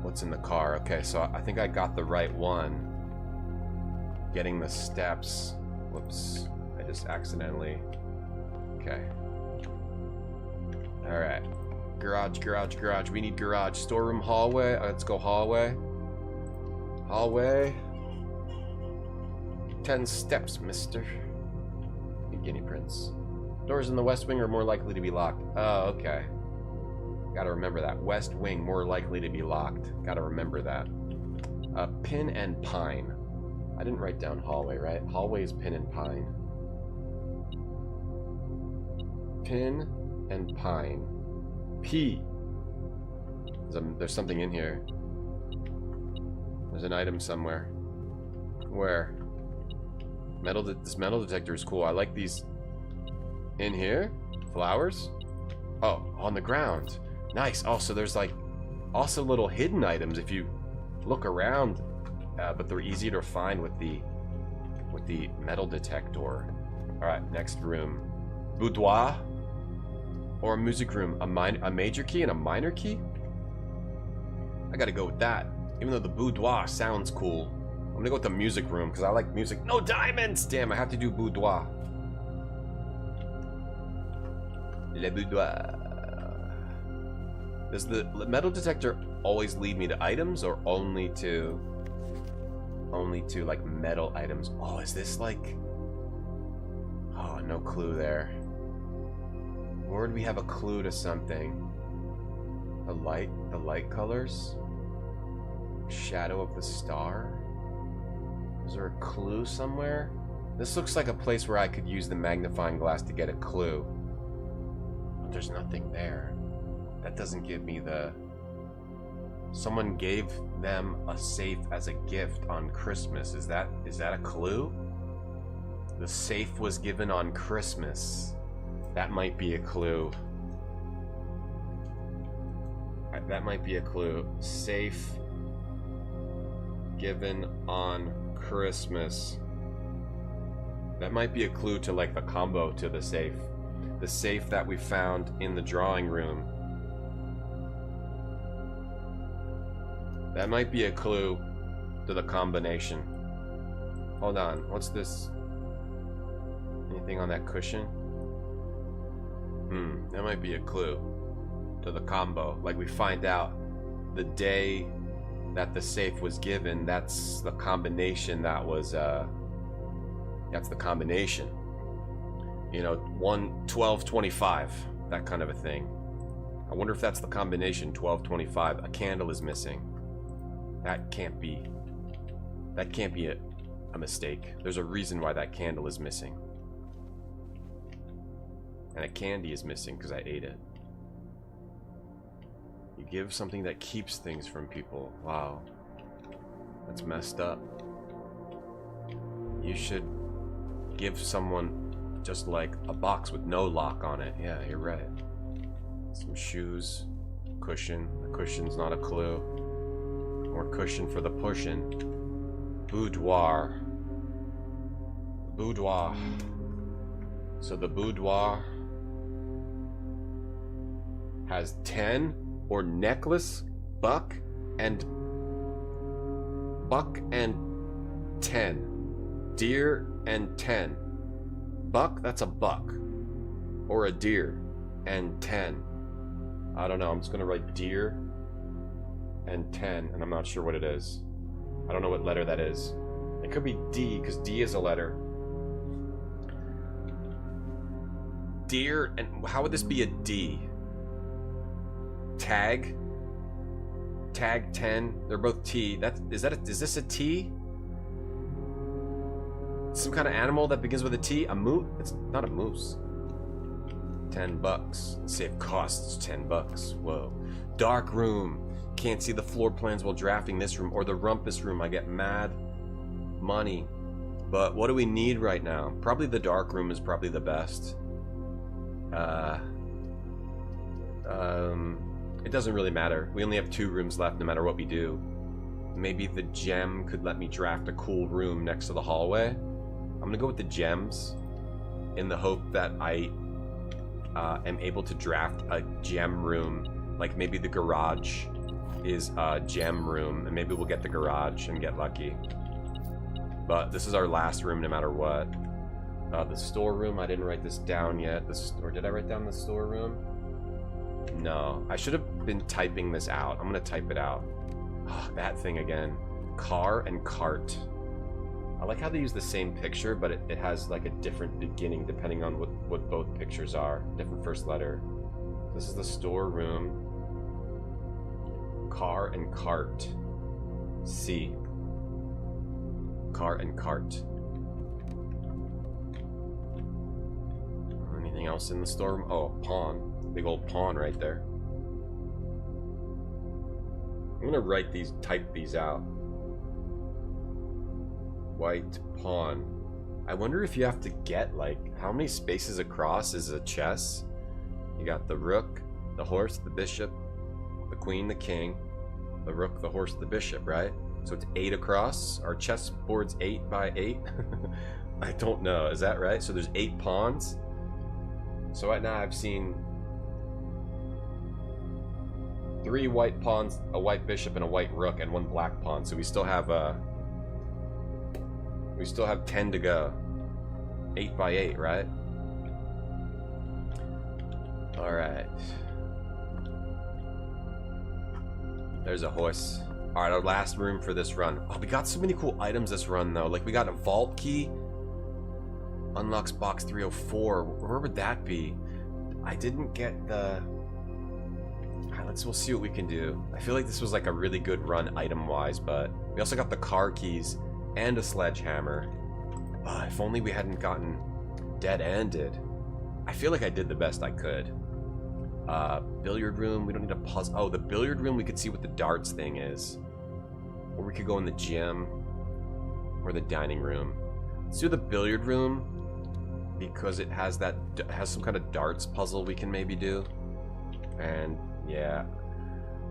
S1: what's in the car. Okay, so I think I got the right one. Getting the steps. Whoops. I just accidentally... Okay. Alright. Garage, garage, garage. We need garage. Storeroom, hallway. Let's go hallway. Hallway. 10 steps, mister. Guinea prince. Doors in the west wing are more likely to be locked. Oh, okay. Gotta remember that. West wing, more likely to be locked. Gotta remember that. Pin and pine. I didn't write down hallway, right? Hallway is pin and pine. Pin and pine. P. There's something in here. There's an item somewhere. Where? This metal detector is cool. I like these. In here? Flowers? Oh, on the ground. Nice. Oh, so there's like also little hidden items if you look around. But they're easier to find with the metal detector. Alright, next room. Boudoir or a music room. A major key and a minor key? I gotta go with that. Even though the boudoir sounds cool. I'm gonna go with the music room because I like music. No diamonds! Damn, I have to do boudoir. Le boudoir. Does the metal detector always lead me to items or only to like metal items? Oh, is this like... Oh, no clue there. Or do we have a clue to something? The light colors? Shadow of the star? Is there a clue somewhere? This looks like a place where I could use the magnifying glass to get a clue. But there's nothing there. That doesn't give me the Someone gave them a safe as a gift on Christmas. Is that a clue? The safe was given on Christmas. That might be a clue. That might be a clue. Safe given on Christmas. That might be a clue to like the combo to the safe. The safe that we found in the drawing room. That might be a clue to the combination. Hold on, what's this? Anything on that cushion? That might be a clue to the combo. Like we find out the day that the safe was given, that's the combination that was, that's the combination. You know, 1225, that kind of a thing. I wonder if that's the combination, 1225. A candle is missing. That can't be a mistake. There's a reason why that candle is missing. And a candy is missing because I ate it. You give something that keeps things from people. Wow. That's messed up. You should give someone just like a box with no lock on it. Yeah, you're right. Some shoes. Cushion. The cushion's not a clue. More cushion for the pushin'. Boudoir. Boudoir. So the boudoir has 10 or necklace, buck and 10. Deer and 10. Buck, that's a buck. Or a deer and 10. I don't know, I'm just gonna write deer and 10, and I'm not sure what it is. I don't know what letter that is. It could be D, because D is a letter. Deer, and how would this be a D? Tag? Tag 10. They're both T. Is this a T? Some kind of animal that begins with a T? A moose? It's not a moose. $10. Let's see if it costs $10. Whoa. Dark room. Can't see the floor plans while drafting this room or the rumpus room. I get mad money. But what do we need right now? Probably the dark room is probably the best. It doesn't really matter. We only have 2 rooms left no matter what we do. Maybe the gem could let me draft a cool room next to the hallway. I'm gonna go with the gems in the hope that I am able to draft a gem room. Like maybe the garage is a gem room, and maybe we'll get the garage and get lucky. But this is our last room no matter what. The storeroom, I didn't write this down yet. Or did I write down the storeroom? No, I should have been typing this out. I'm gonna type it out. Oh, that thing again. Car and cart. I like how they use the same picture, but it has like a different beginning depending on what both pictures are. Different first letter. This is the storeroom. Car and cart. C. Car and cart. Anything else in the storeroom? Oh, pawn. Big old pawn right there. I'm gonna type these out. White pawn. I wonder if you have to get like, how many spaces across is a chess? You got the rook, the horse, the bishop, the queen, the king, the rook, the horse, the bishop, right? So it's 8 across. Our chessboard's 8 by 8. I don't know, is that right? So there's 8 pawns. So right now I've seen 3 white pawns, a white bishop, and a white rook, and 1 black pawn. So we still have 10 to go. 8 by 8, right? All right. There's a horse. All right, our last room for this run. Oh, we got so many cool items this run though. Like we got a vault key. Unlocks box 304. Where would that be? I didn't get the... Alright, we'll see what we can do. I feel like this was like a really good run item-wise, but we also got the car keys and a sledgehammer. If only we hadn't gotten dead-ended. I feel like I did the best I could. Billiard room, we don't need a puzzle. Oh, the billiard room, we could see what the darts thing is. Or we could go in the gym. Or the dining room. Let's do the billiard room. Because it has that, has some kind of darts puzzle we can maybe do. And, yeah.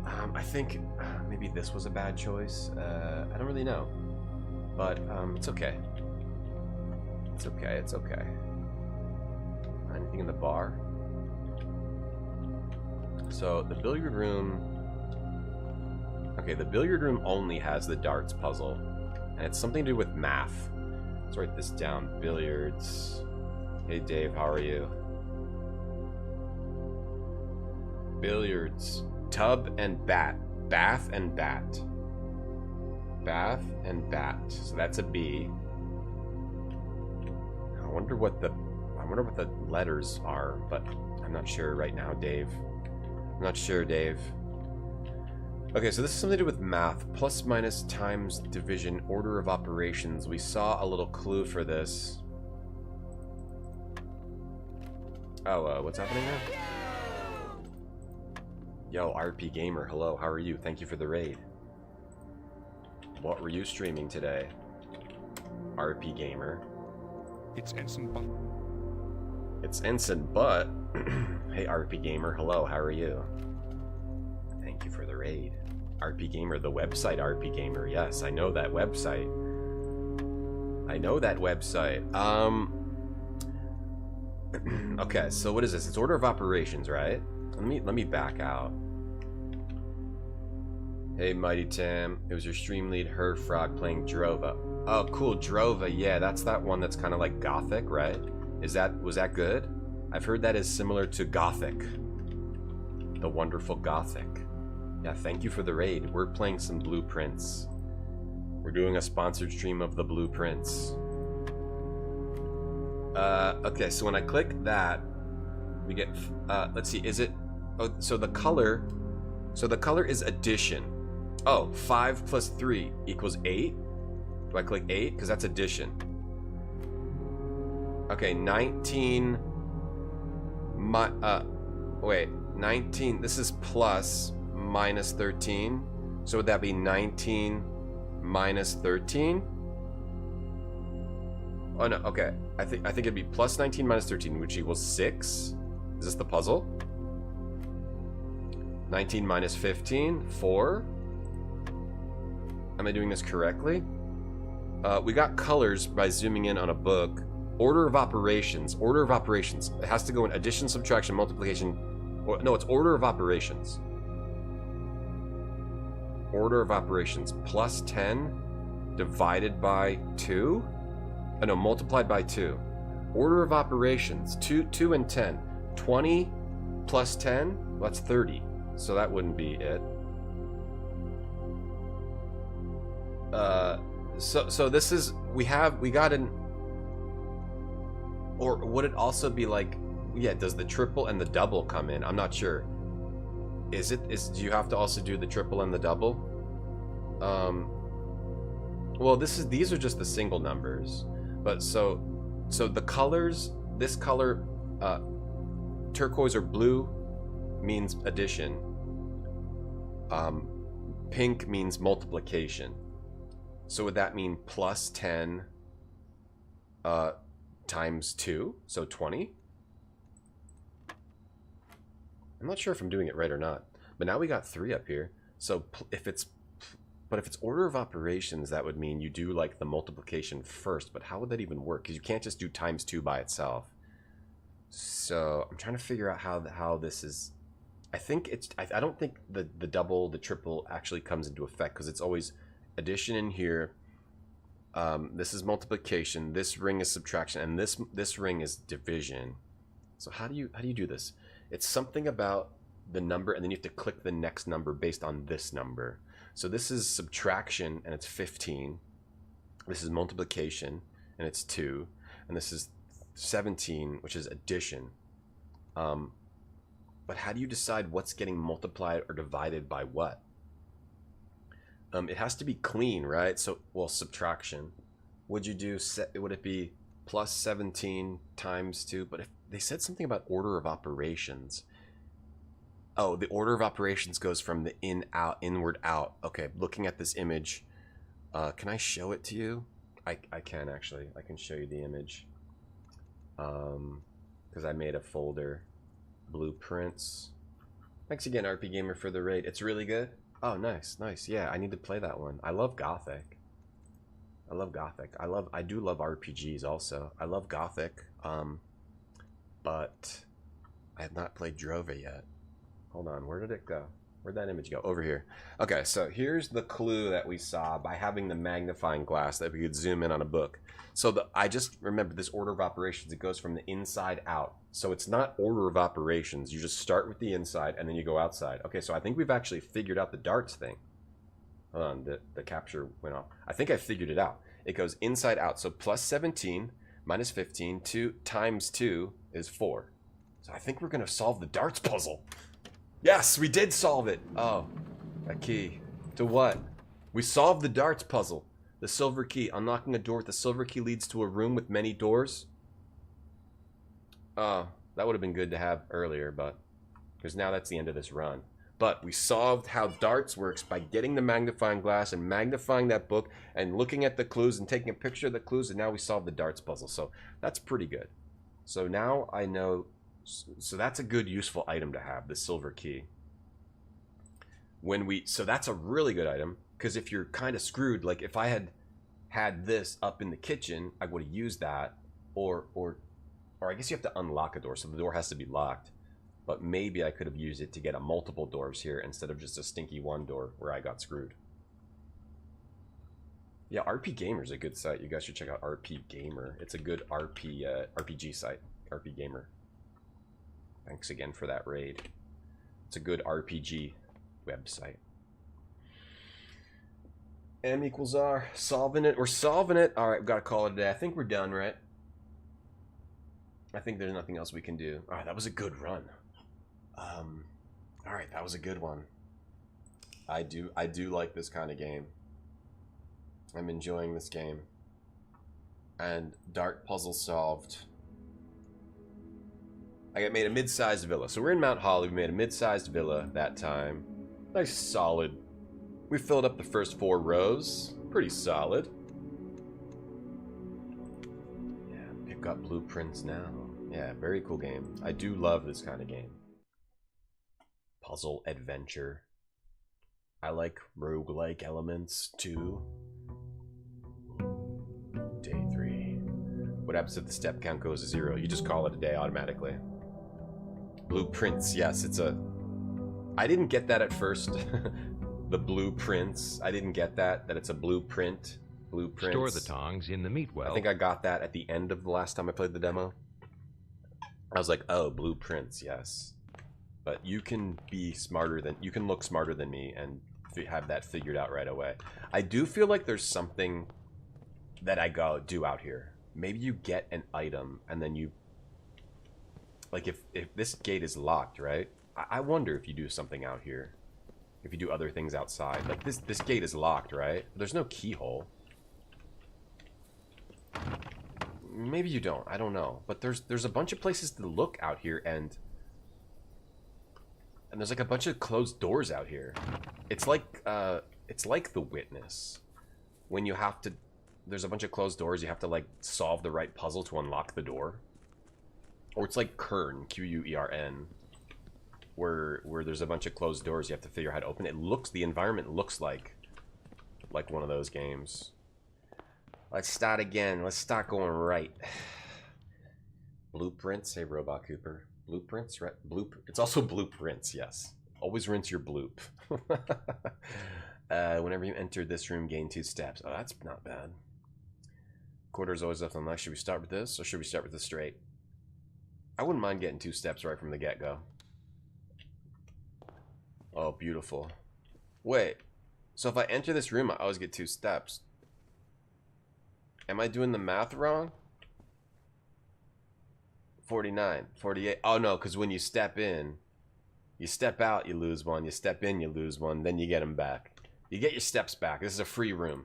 S1: I think maybe this was a bad choice. I don't really know. But, it's okay. It's okay, it's okay. Anything in the bar? So, the billiard room... Okay, the billiard room only has the darts puzzle. And it's something to do with math. Let's write this down. Billiards. Hey, Dave, how are you? Billiards. Tub and bat. Bath and bat. Bath and bat. So that's a B. I wonder what the letters are, but I'm not sure right now, Dave. I'm not sure, Dave. Okay, so this is something to do with math. Plus, minus, times, division, order of operations. We saw a little clue for this. Oh, what's happening now? Yo, RP Gamer, hello, how are you? Thank you for the raid. What were you streaming today? RP Gamer.
S6: It's Ensign Butt.
S1: It's Ensign Butt. Hey, RP Gamer, hello, how are you? Thank you for the raid. RP Gamer, the website RP Gamer. Yes, I know that website. I know that website. Okay, so what is this? It's order of operations, right? Let me back out. Hey, Mighty Tam. It was your stream lead, Herfrog, playing Drova. Oh, cool, Drova. Yeah, that's that one that's kind of like Gothic, right? Was that good? I've heard that is similar to Gothic. The wonderful Gothic. Yeah, thank you for the raid. We're playing some Blueprints. We're doing a sponsored stream of the Blueprints. Okay, so when I click that, we get, let's see, is it, oh, so the color is addition. Oh, 5 plus 3 equals 8? Do I click 8? Because that's addition. Okay, 19, wait, 19, this is plus minus 13. So would that be 19 minus 13? Oh no, okay. I think it'd be plus 19 minus 13, which equals 6. Is this the puzzle? 19 minus 15, 4. Am I doing this correctly? We got colors by zooming in on a book. Order of operations. Order of operations. It has to go in addition, subtraction, multiplication. Or, no, it's order of operations. Order of operations. Plus 10 divided by 2? Oh, no, multiplied by 2. Order of operations. 2 and 10. 20 plus 10? Well, that's 30. So that wouldn't be it. So this is, we got an, or would it also be like, yeah, does the triple and the double come in? I'm not sure. Do you have to also do the triple and the double? Well, these are just the single numbers. But so the colors, this color, turquoise or blue means addition. Pink means multiplication. So would that mean plus 10 times 2? So 20? I'm not sure if I'm doing it right or not. But now we got 3 up here. So if it's order of operations, that would mean you do like the multiplication first. But how would that even work? Because you can't just do times 2 by itself. So I'm trying to figure out how this is. I don't think the double, the triple actually comes into effect because it's always addition in here. This is multiplication. This ring is subtraction, and this ring is division. So how do you do this? It's something about the number, and then you have to click the next number based on this number. So this is subtraction, and it's 15. This is multiplication, and it's 2. And this is 17, which is addition. But how do you decide what's getting multiplied or divided by what? It has to be clean, right? So, well, subtraction. Would it be plus 17 times 2? But if they said something about order of operations, Oh, the order of operations goes from the inward out. Okay, looking at this image, can I show it to you? I can actually. I can show you the image. Because I made a folder. Blueprints. Thanks again, RP Gamer, for the raid. It's really good. Oh, nice, nice. Yeah, I need to play that one. I love Gothic. I love Gothic. I do love RPGs also. I love Gothic. But I have not played Drova yet. Hold on, where did it go? Where'd that image go? Over here. Okay, so here's the clue that we saw by having the magnifying glass that we could zoom in on a book. So I just remember this order of operations. It goes from the inside out. So it's not order of operations. You just start with the inside and then you go outside. Okay, so I think we've actually figured out the darts thing. Hold on, the capture went off. I think I figured it out. It goes inside out. So plus 17 minus 15 times 2 is 4. So I think we're going to solve the darts puzzle. Yes, we did solve it. Oh, a key. To what? We solved the darts puzzle. The silver key. Unlocking a door with the silver key leads to a room with many doors. Oh, that would have been good to have earlier, but... because now that's the end of this run. But we solved how darts works by getting the magnifying glass and magnifying that book and looking at the clues and taking a picture of the clues, and now we solved the darts puzzle. So that's pretty good. So now I know... so that's a good useful item to have, the silver key. So that's a really good item, because if you're kind of screwed, like if I had this up in the kitchen, I would have used that, or I guess you have to unlock a door, so the door has to be locked. But maybe I could have used it to get a multiple doors here instead of just a stinky one door where I got screwed. Yeah, RP Gamer is a good site. You guys should check out RP Gamer. It's a good RPG site, RP Gamer. Thanks again for that raid. It's a good RPG website. M equals R. Solving it. We're solving it. Alright, we've got to call it a day. I think we're done, right? I think there's nothing else we can do. Alright, that was a good run. Alright, that was a good one. I do like this kind of game. I'm enjoying this game. And dart puzzle solved. I made a mid-sized villa. So we're in Mount Holly. We made a mid-sized villa that time. Nice, solid. We filled up the first 4 rows. Pretty solid. Yeah, pick up blueprints now. Yeah, very cool game. I do love this kind of game. Puzzle adventure. I like roguelike elements too. Day 3. What happens if the step count goes to 0? You just call it a day automatically. Blueprints, yes, it's a... I didn't get that at first. The blueprints. I didn't get that it's a blueprint. Blueprints.
S8: Store the tongs in the meat well.
S1: I think I got that at the end of the last time I played the demo. I was like, oh, blueprints, yes. But you can be smarter than... you can look smarter than me and have that figured out right away. I do feel like there's something that I do out here. Maybe you get an item and then you... like if this gate is locked, right? I wonder if you do something out here. If you do other things outside. Like this gate is locked, right? There's no keyhole. Maybe you don't. I don't know. But there's a bunch of places to look out here, and there's like a bunch of closed doors out here. It's like The Witness. When you have to... there's a bunch of closed doors, you have to like solve the right puzzle to unlock the door. Or it's like Quern, Q-U-E-R-N, where there's a bunch of closed doors you have to figure out how to open. The environment looks like one of those games. Let's start again. Let's start going right. Blueprints. Hey, Robot Cooper. Blueprints, right? It's also blueprints, yes. Always rinse your bloop. Whenever you enter this room, gain 2 steps. Oh, that's not bad. Quarter's always left unlocked. Should we start with this, or should we start with this straight? I wouldn't mind getting 2 steps right from the get-go. Oh, beautiful. Wait. So if I enter this room, I always get 2 steps. Am I doing the math wrong? 49, 48. Oh, no, because when you step in, you step out, you lose 1. You step in, you lose 1. Then you get them back. You get your steps back. This is a free room.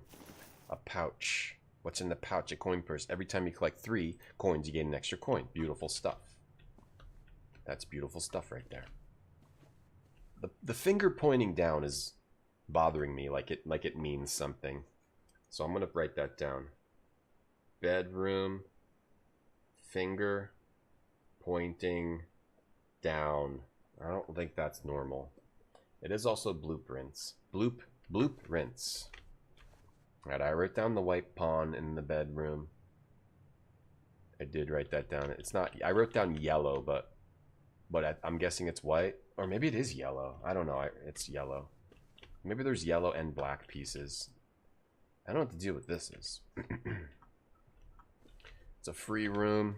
S1: A pouch. What's in the pouch? A coin purse. Every time you collect 3 coins, you get an extra coin. Beautiful stuff. That's beautiful stuff right there. the finger pointing down is bothering me, like it means something. So I'm gonna write that down. Bedroom, finger pointing down. I don't think that's normal. It is also blueprints. Blueprints. Alright, I wrote down the white pawn in the bedroom. I did write that down. It's not. I wrote down yellow, but I'm guessing it's white, or maybe it is yellow. I don't know. It's yellow. Maybe there's yellow and black pieces. I don't know what the deal with this is. It's a free room.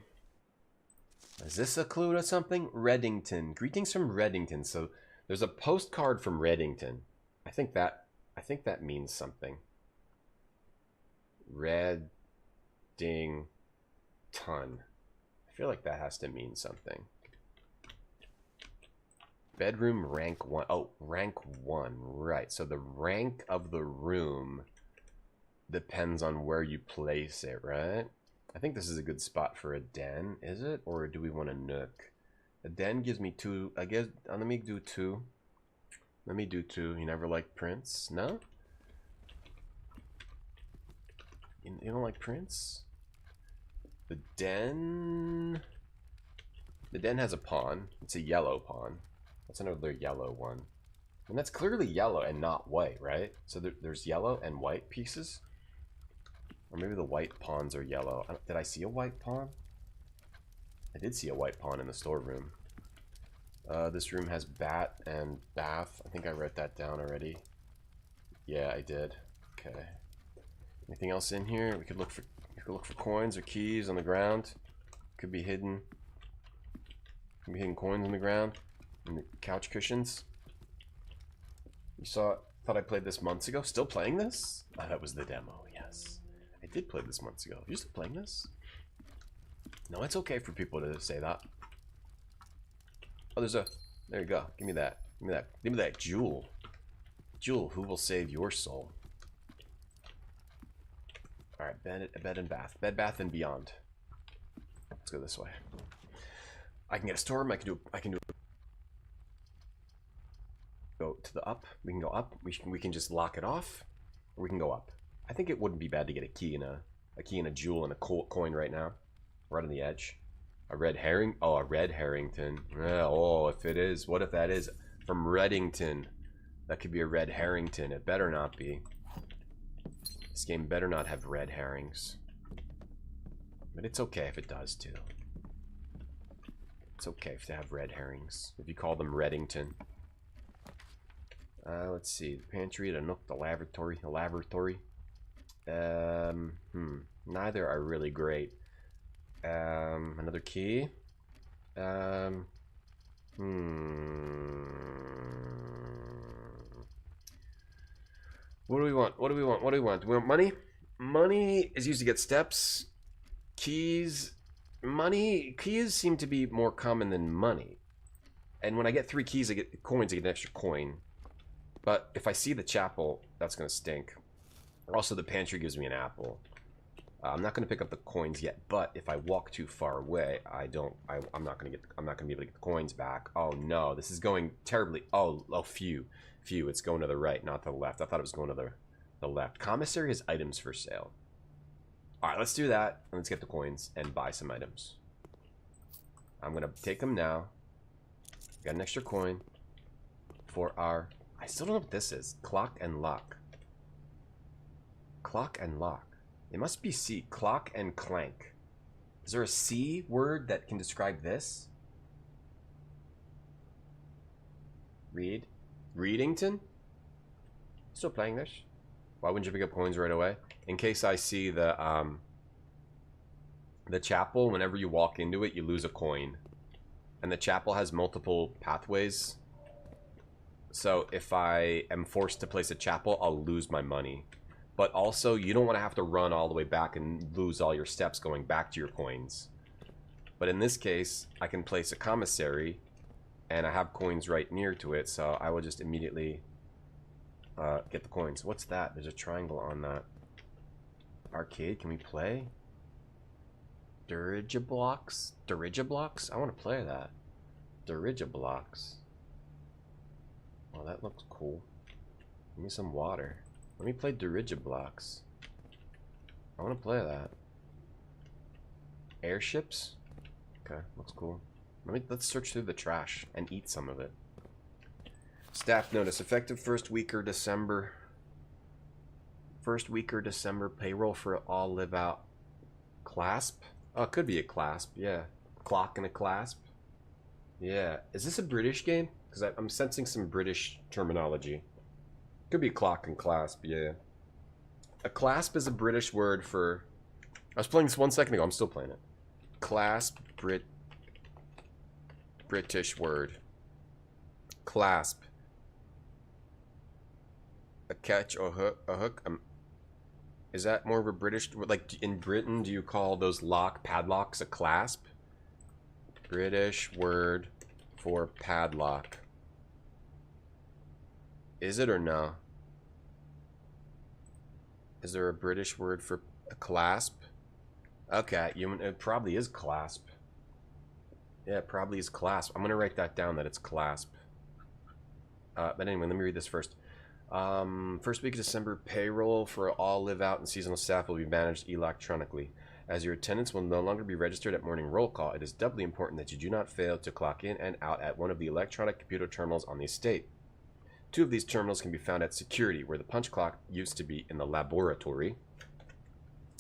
S1: Is this a clue to something? Reddington. Greetings from Reddington. So there's a postcard from Reddington. I think that means something. Reddington. I feel like that has to mean something. Bedroom rank 1. Oh, rank 1. Right. So the rank of the room depends on where you place it, right? I think this is a good spot for a den, is it? Or do we want a nook? A den gives me 2. I guess, let me do 2. Let me do 2. You never liked Prince? No? You don't like Prince? The den has a pawn. It's a yellow pawn. That's another yellow one. And that's clearly yellow and not white, right? So there's yellow and white pieces? Or maybe the white pawns are yellow. Did I see a white pawn? I did see a white pawn in the storeroom. This room has bat and bath. I think I wrote that down already. Yeah, I did. Okay. Anything else in here? We could look for coins or keys on the ground. Could be hidden. Could be hidden coins on the ground. And the couch cushions. You saw it. Thought I played this months ago. Still playing this? Oh, that was the demo. Yes, I did play this months ago. You still playing this? No, it's okay for people to say that. Oh, there you go. Give me that. Give me that. Give me that jewel. Jewel, who will save your soul? All right, bed and bath. Bed, bath, and beyond. Let's go this way. I can get a storeroom. I can do. Go to the up. We can go up. We can just lock it off, or we can go up. I think it wouldn't be bad to get a key and a jewel and a coin right now, right on the edge. A red herring. Oh, a red Harrington. Yeah, oh, if it is, what if that is from Reddington? That could be a red Harrington. It better not be. This game better not have red herrings. But it's okay if it does too. It's okay if they have red herrings. If you call them Reddington. Let's see. The pantry, the nook, the lavatory. Neither are really great. Another key. What do we want? Do we want money? Money is used to get steps. Keys seem to be more common than money. And when I get 3 keys, I get coins, I get an extra coin. But if I see the chapel, that's gonna stink. Also, the pantry gives me an apple. I'm not gonna pick up the coins yet, but if I walk too far away, I'm not gonna be able to get the coins back. Oh no, this is going terribly. Oh, phew. It's going to the right, not to the left. I thought it was going to the left. Commissary has items for sale. All right, let's do that. Let's get the coins and buy some items. I'm gonna take them now. Got an extra coin for our. I still don't know what this is. Clock and lock. Clock and lock. It must be C. Clock and clank. Is there a C word that can describe this? Readington? Still playing this? Why wouldn't you pick up coins right away? In case I see the chapel, whenever you walk into it, you lose a coin. And the chapel has multiple pathways. So if I am forced to place a chapel, I'll lose my money. But also, you don't want to have to run all the way back and lose all your steps going back to your coins. But in this case, I can place a commissary, and I have coins right near to it, so I will just immediately get the coins. What's that? There's a triangle on that. Arcade, can we play? Dirigiblocks? I want to play that. Dirigiblocks. Oh, that looks cool. Give me some water. Let me play Dirigiblocks. I want to play that. Airships? Okay, looks cool. Let's search through the trash and eat some of it. Staff notice, effective first week or December. First week or December, payroll for all live out. Clasp? Oh, it could be a clasp, yeah. Clock and a clasp. Yeah. Is this a British game? Because I'm sensing some British terminology. Could be clock and clasp, yeah. A clasp is a British word for... I was playing this 1 second ago, I'm still playing it. Clasp, British word. Clasp. A catch or a hook. Is that more of a British... Like, in Britain, do you call those padlocks a clasp? British word for padlock. Is it or no? Is there a British word for a clasp? Okay, it probably is clasp. Yeah, it probably is clasp. I'm going to write that down, that it's clasp. But anyway, let me read this first. First week of December, payroll for all live out and seasonal staff will be managed electronically. As your attendance will no longer be registered at morning roll call, it is doubly important that you do not fail to clock in and out at one of the electronic computer terminals on the estate. 2 of these terminals can be found at security, where the punch clock used to be in the laboratory.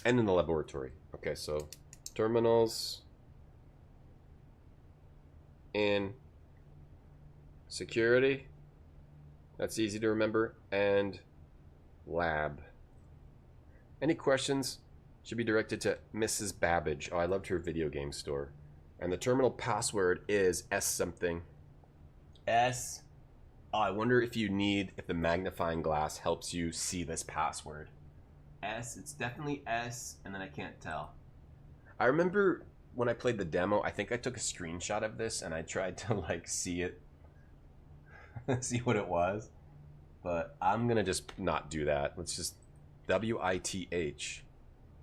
S1: And in the laboratory. Okay, so terminals in security. That's easy to remember. And lab. Any questions? Should be directed to Mrs. Babbage. Oh, I loved her video game store. And the terminal password is S something. S. Oh, I wonder if the magnifying glass helps you see this password. S, it's definitely S, and then I can't tell. I remember when I played the demo, I think I took a screenshot of this and I tried to like see it. See what it was. But I'm gonna just not do that. Let's just WITH.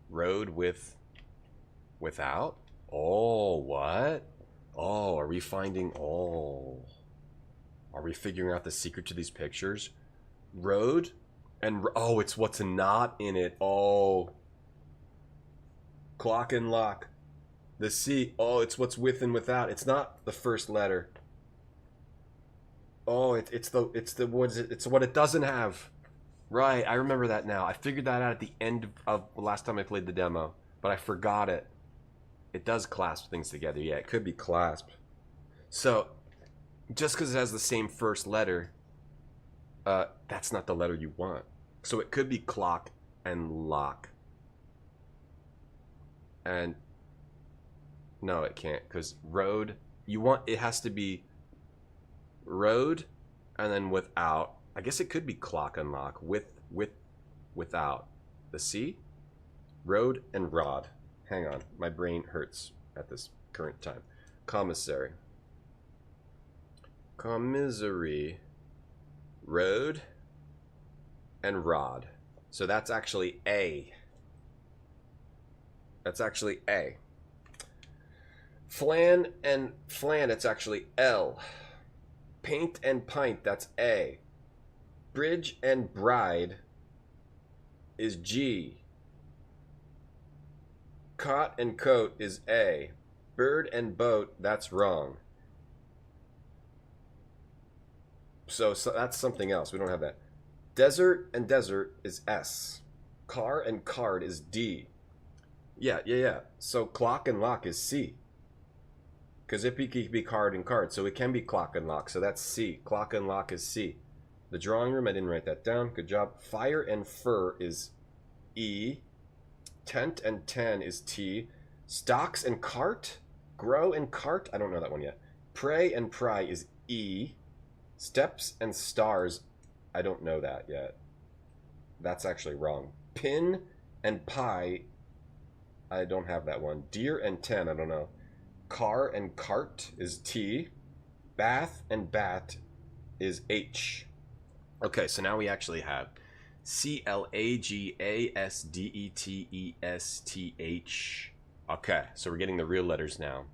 S1: Road without? Oh, what? Oh, are we finding... Oh. Are we figuring out the secret to these pictures? Road? And... Oh, it's what's not in it. Oh. Clock and lock. The C. Oh, it's what's with and without. It's not the first letter. Oh, it's what it doesn't have. Right, I remember that now. I figured that out at the end of the last time I played the demo, but I forgot it. It does clasp things together. Yeah, it could be clasp. So, just because it has the same first letter, that's not the letter you want. So it could be clock and lock. And no, it can't, because road, it has to be road and then without. I guess it could be clock and lock without. The C? Road and rod. Hang on. My brain hurts at this current time. Commissary. Commissary. Road and rod. So that's actually A. That's actually A. Flan and flan, it's actually L. Paint and pint, that's A. Bridge and bride is G. Cot and coat is A. Bird and boat, that's wrong. So that's something else. We don't have that. Desert and desert is S. Car and card is D. Yeah. So clock and lock is C. Because it could be card and card. So it can be clock and lock. So that's C. Clock and lock is C. The drawing room, I didn't write that down. Good job. Fire and fur is E. Tent and tan is T. Stocks and cart? Grow and cart? I don't know that one yet. Pray and pry is E. Steps and stars, I don't know that yet. That's actually wrong. Pin and pie, I don't have that one. Deer and ten, I don't know. Car and cart is T. Bath and bat is H. Okay, so now we actually have CLAGASDETESTH. Okay, so we're getting the real letters now.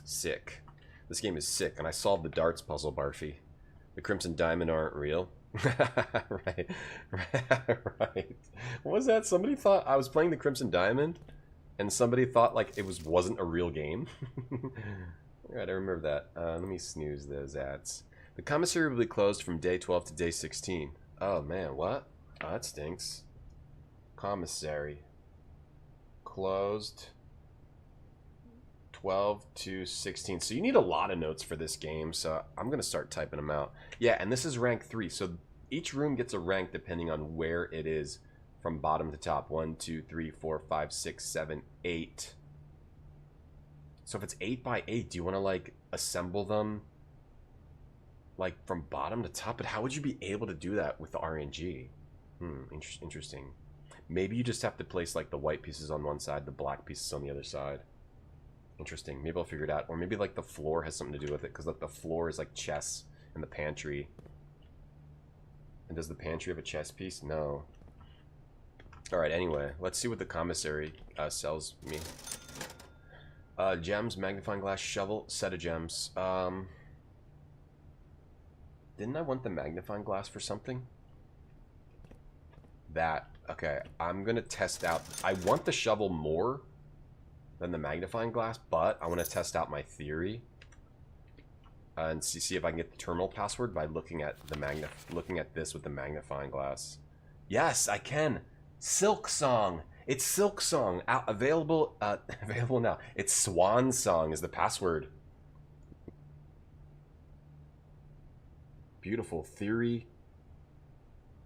S1: Sick. This game is sick, and I solved the darts puzzle, Barfy. The Crimson Diamond aren't real. Right. Right. What was that? Somebody thought I was playing the Crimson Diamond, and somebody thought like it wasn't a real game. Alright, I remember that. Let me snooze those ads. The commissary will be closed from day 12 to day 16. Oh man, what? Oh, that stinks. Commissary. Closed 12 to 16. So you need a lot of notes for this game, so I'm going to start typing them out. Yeah, and this is rank 3, so each room gets a rank depending on where it is from bottom to top. 1, 2, 3, 4, 5, 6, 7, 8. So if it's 8 by 8, do you want to like assemble them like from bottom to top? But how would you be able to do that with the RNG? Interesting. Maybe you just have to place like the white pieces on one side, the black pieces on the other side. Interesting. Maybe I'll figure it out. Or maybe like the floor has something to do with it, because like the floor is like chess and the pantry. And does the pantry have a chess piece? No. Alright, anyway, let's see what the commissary sells me. Gems, magnifying glass, shovel, set of gems. Didn't I want the magnifying glass for something? That. Okay, I'm gonna test out. I want the shovel more than the magnifying glass, but I want to test out my theory and see if I can get the terminal password by looking at the looking at this with the magnifying glass. Yes, I can. Silk Song. It's Silk Song. Available available now. It's Swan Song is the password. Beautiful. Theory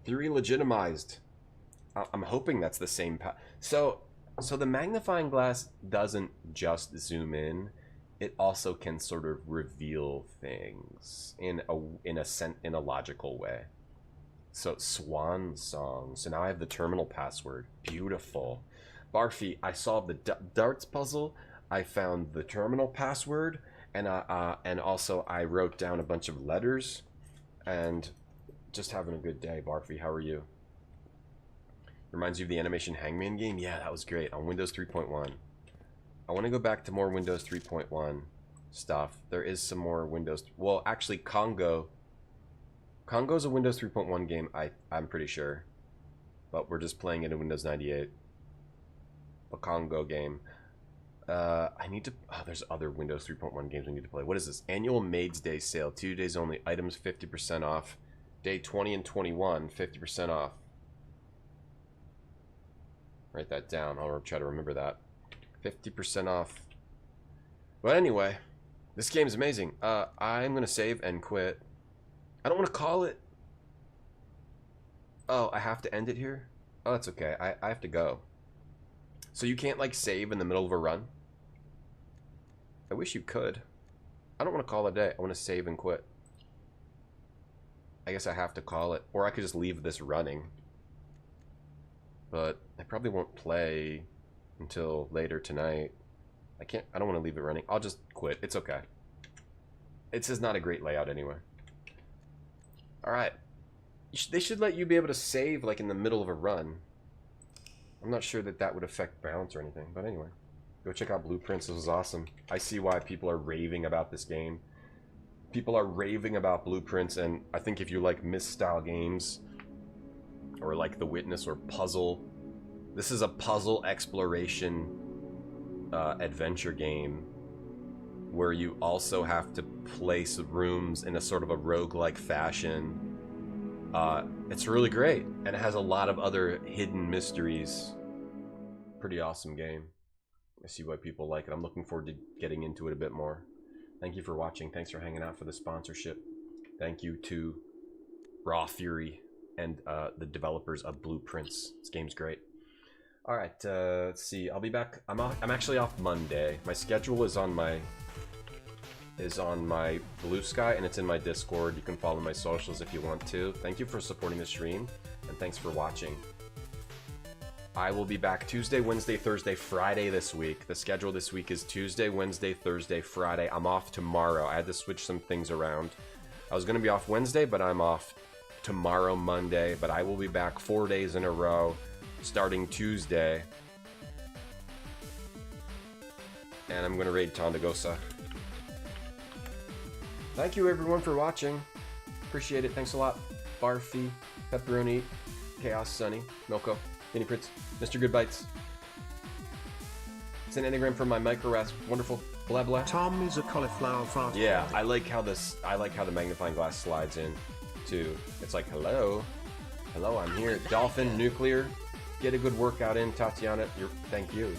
S1: legitimized. I'm hoping that's the same So the magnifying glass doesn't just zoom in; it also can sort of reveal things in a logical way. So Swan Song. So now I have the terminal password. Beautiful. Barfy, I solved the darts puzzle. I found the terminal password, and also I wrote down a bunch of letters, and just having a good day. Barfy, how are you? Reminds you of the Animation Hangman game? Yeah, that was great on Windows 3.1. I want to go back to more Windows 3.1 stuff. There is some more Windows... Well, actually, Congo's a Windows 3.1 game, I'm pretty sure. But we're just playing it in Windows 98. The Congo game. I need to... Oh, there's other Windows 3.1 games we need to play. What is this? Annual Maids Day sale. 2 days only. Items 50% off. Day 20 and 21, 50% off. Write that down. I'll try to remember that. 50% off. But anyway, this game's amazing. I'm going to save and quit. I don't want to call it. Oh, I have to end it here? Oh, that's okay. I have to go. So you can't, like, save in the middle of a run? I wish you could. I don't want to call it a day. I want to save and quit. I guess I have to call it. Or I could just leave this running. But I probably won't play until later tonight. I don't want to leave it running. I'll just quit. It's okay. It's just not a great layout anyway. Alright. They should let you be able to save like in the middle of a run. I'm not sure that would affect bounce or anything. But anyway. Go check out Blueprints. This was awesome. I see why people are raving about this game. People are raving about Blueprints, and I think if you like Myst-style games, or like The Witness or puzzle, this is a puzzle exploration adventure game where you also have to place rooms in a sort of a roguelike fashion. It's really great, and it has a lot of other hidden mysteries. Pretty awesome game. I see why people like it. I'm looking forward to getting into it a bit more. Thank you for watching. Thanks for hanging out for the sponsorship. Thank you to Raw Fury and the developers of Blueprints. This game's great. All right, let's see. I'll be back. I'm actually off Monday. My schedule is on my Blue Sky, and it's in my Discord. You can follow my socials if you want to. Thank you for supporting the stream, and thanks for watching. I will be back Tuesday, Wednesday, Thursday, Friday this week. The schedule this week is Tuesday, Wednesday, Thursday, Friday. I'm off tomorrow. I had to switch some things around. I was going to be off Wednesday, but I'm off tomorrow, Monday. But I will be back 4 days in a row, starting Tuesday. And I'm going to raid Tondagosa. Thank you, everyone, for watching. Appreciate it. Thanks a lot. Barfy, Pepperoni, Chaos, Sunny, Milko, Guinea Prince, Mr. Good Bites. It's an anagram from my micro rasp. Wonderful. Blah blah.
S5: Tom is a cauliflower fart.
S1: Yeah, I like how the magnifying glass slides in too. It's like, hello, I'm here. Dolphin, Nuclear, get a good workout in. Tatiana, thank you.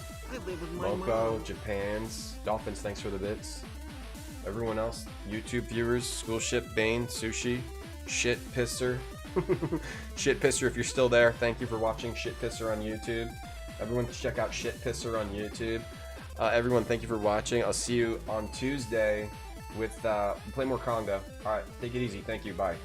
S1: Moko, Japan's, Dolphins, thanks for the bits. Everyone else, YouTube viewers, School Ship, Bane, Sushi, Shit Pisser. Shit Pisser, if you're still there, thank you for watching Shit Pisser on YouTube. Everyone check out Shit Pisser on YouTube. Everyone, thank you for watching. I'll see you on Tuesday with play more Conga. Alright, take it easy. Thank you. Bye.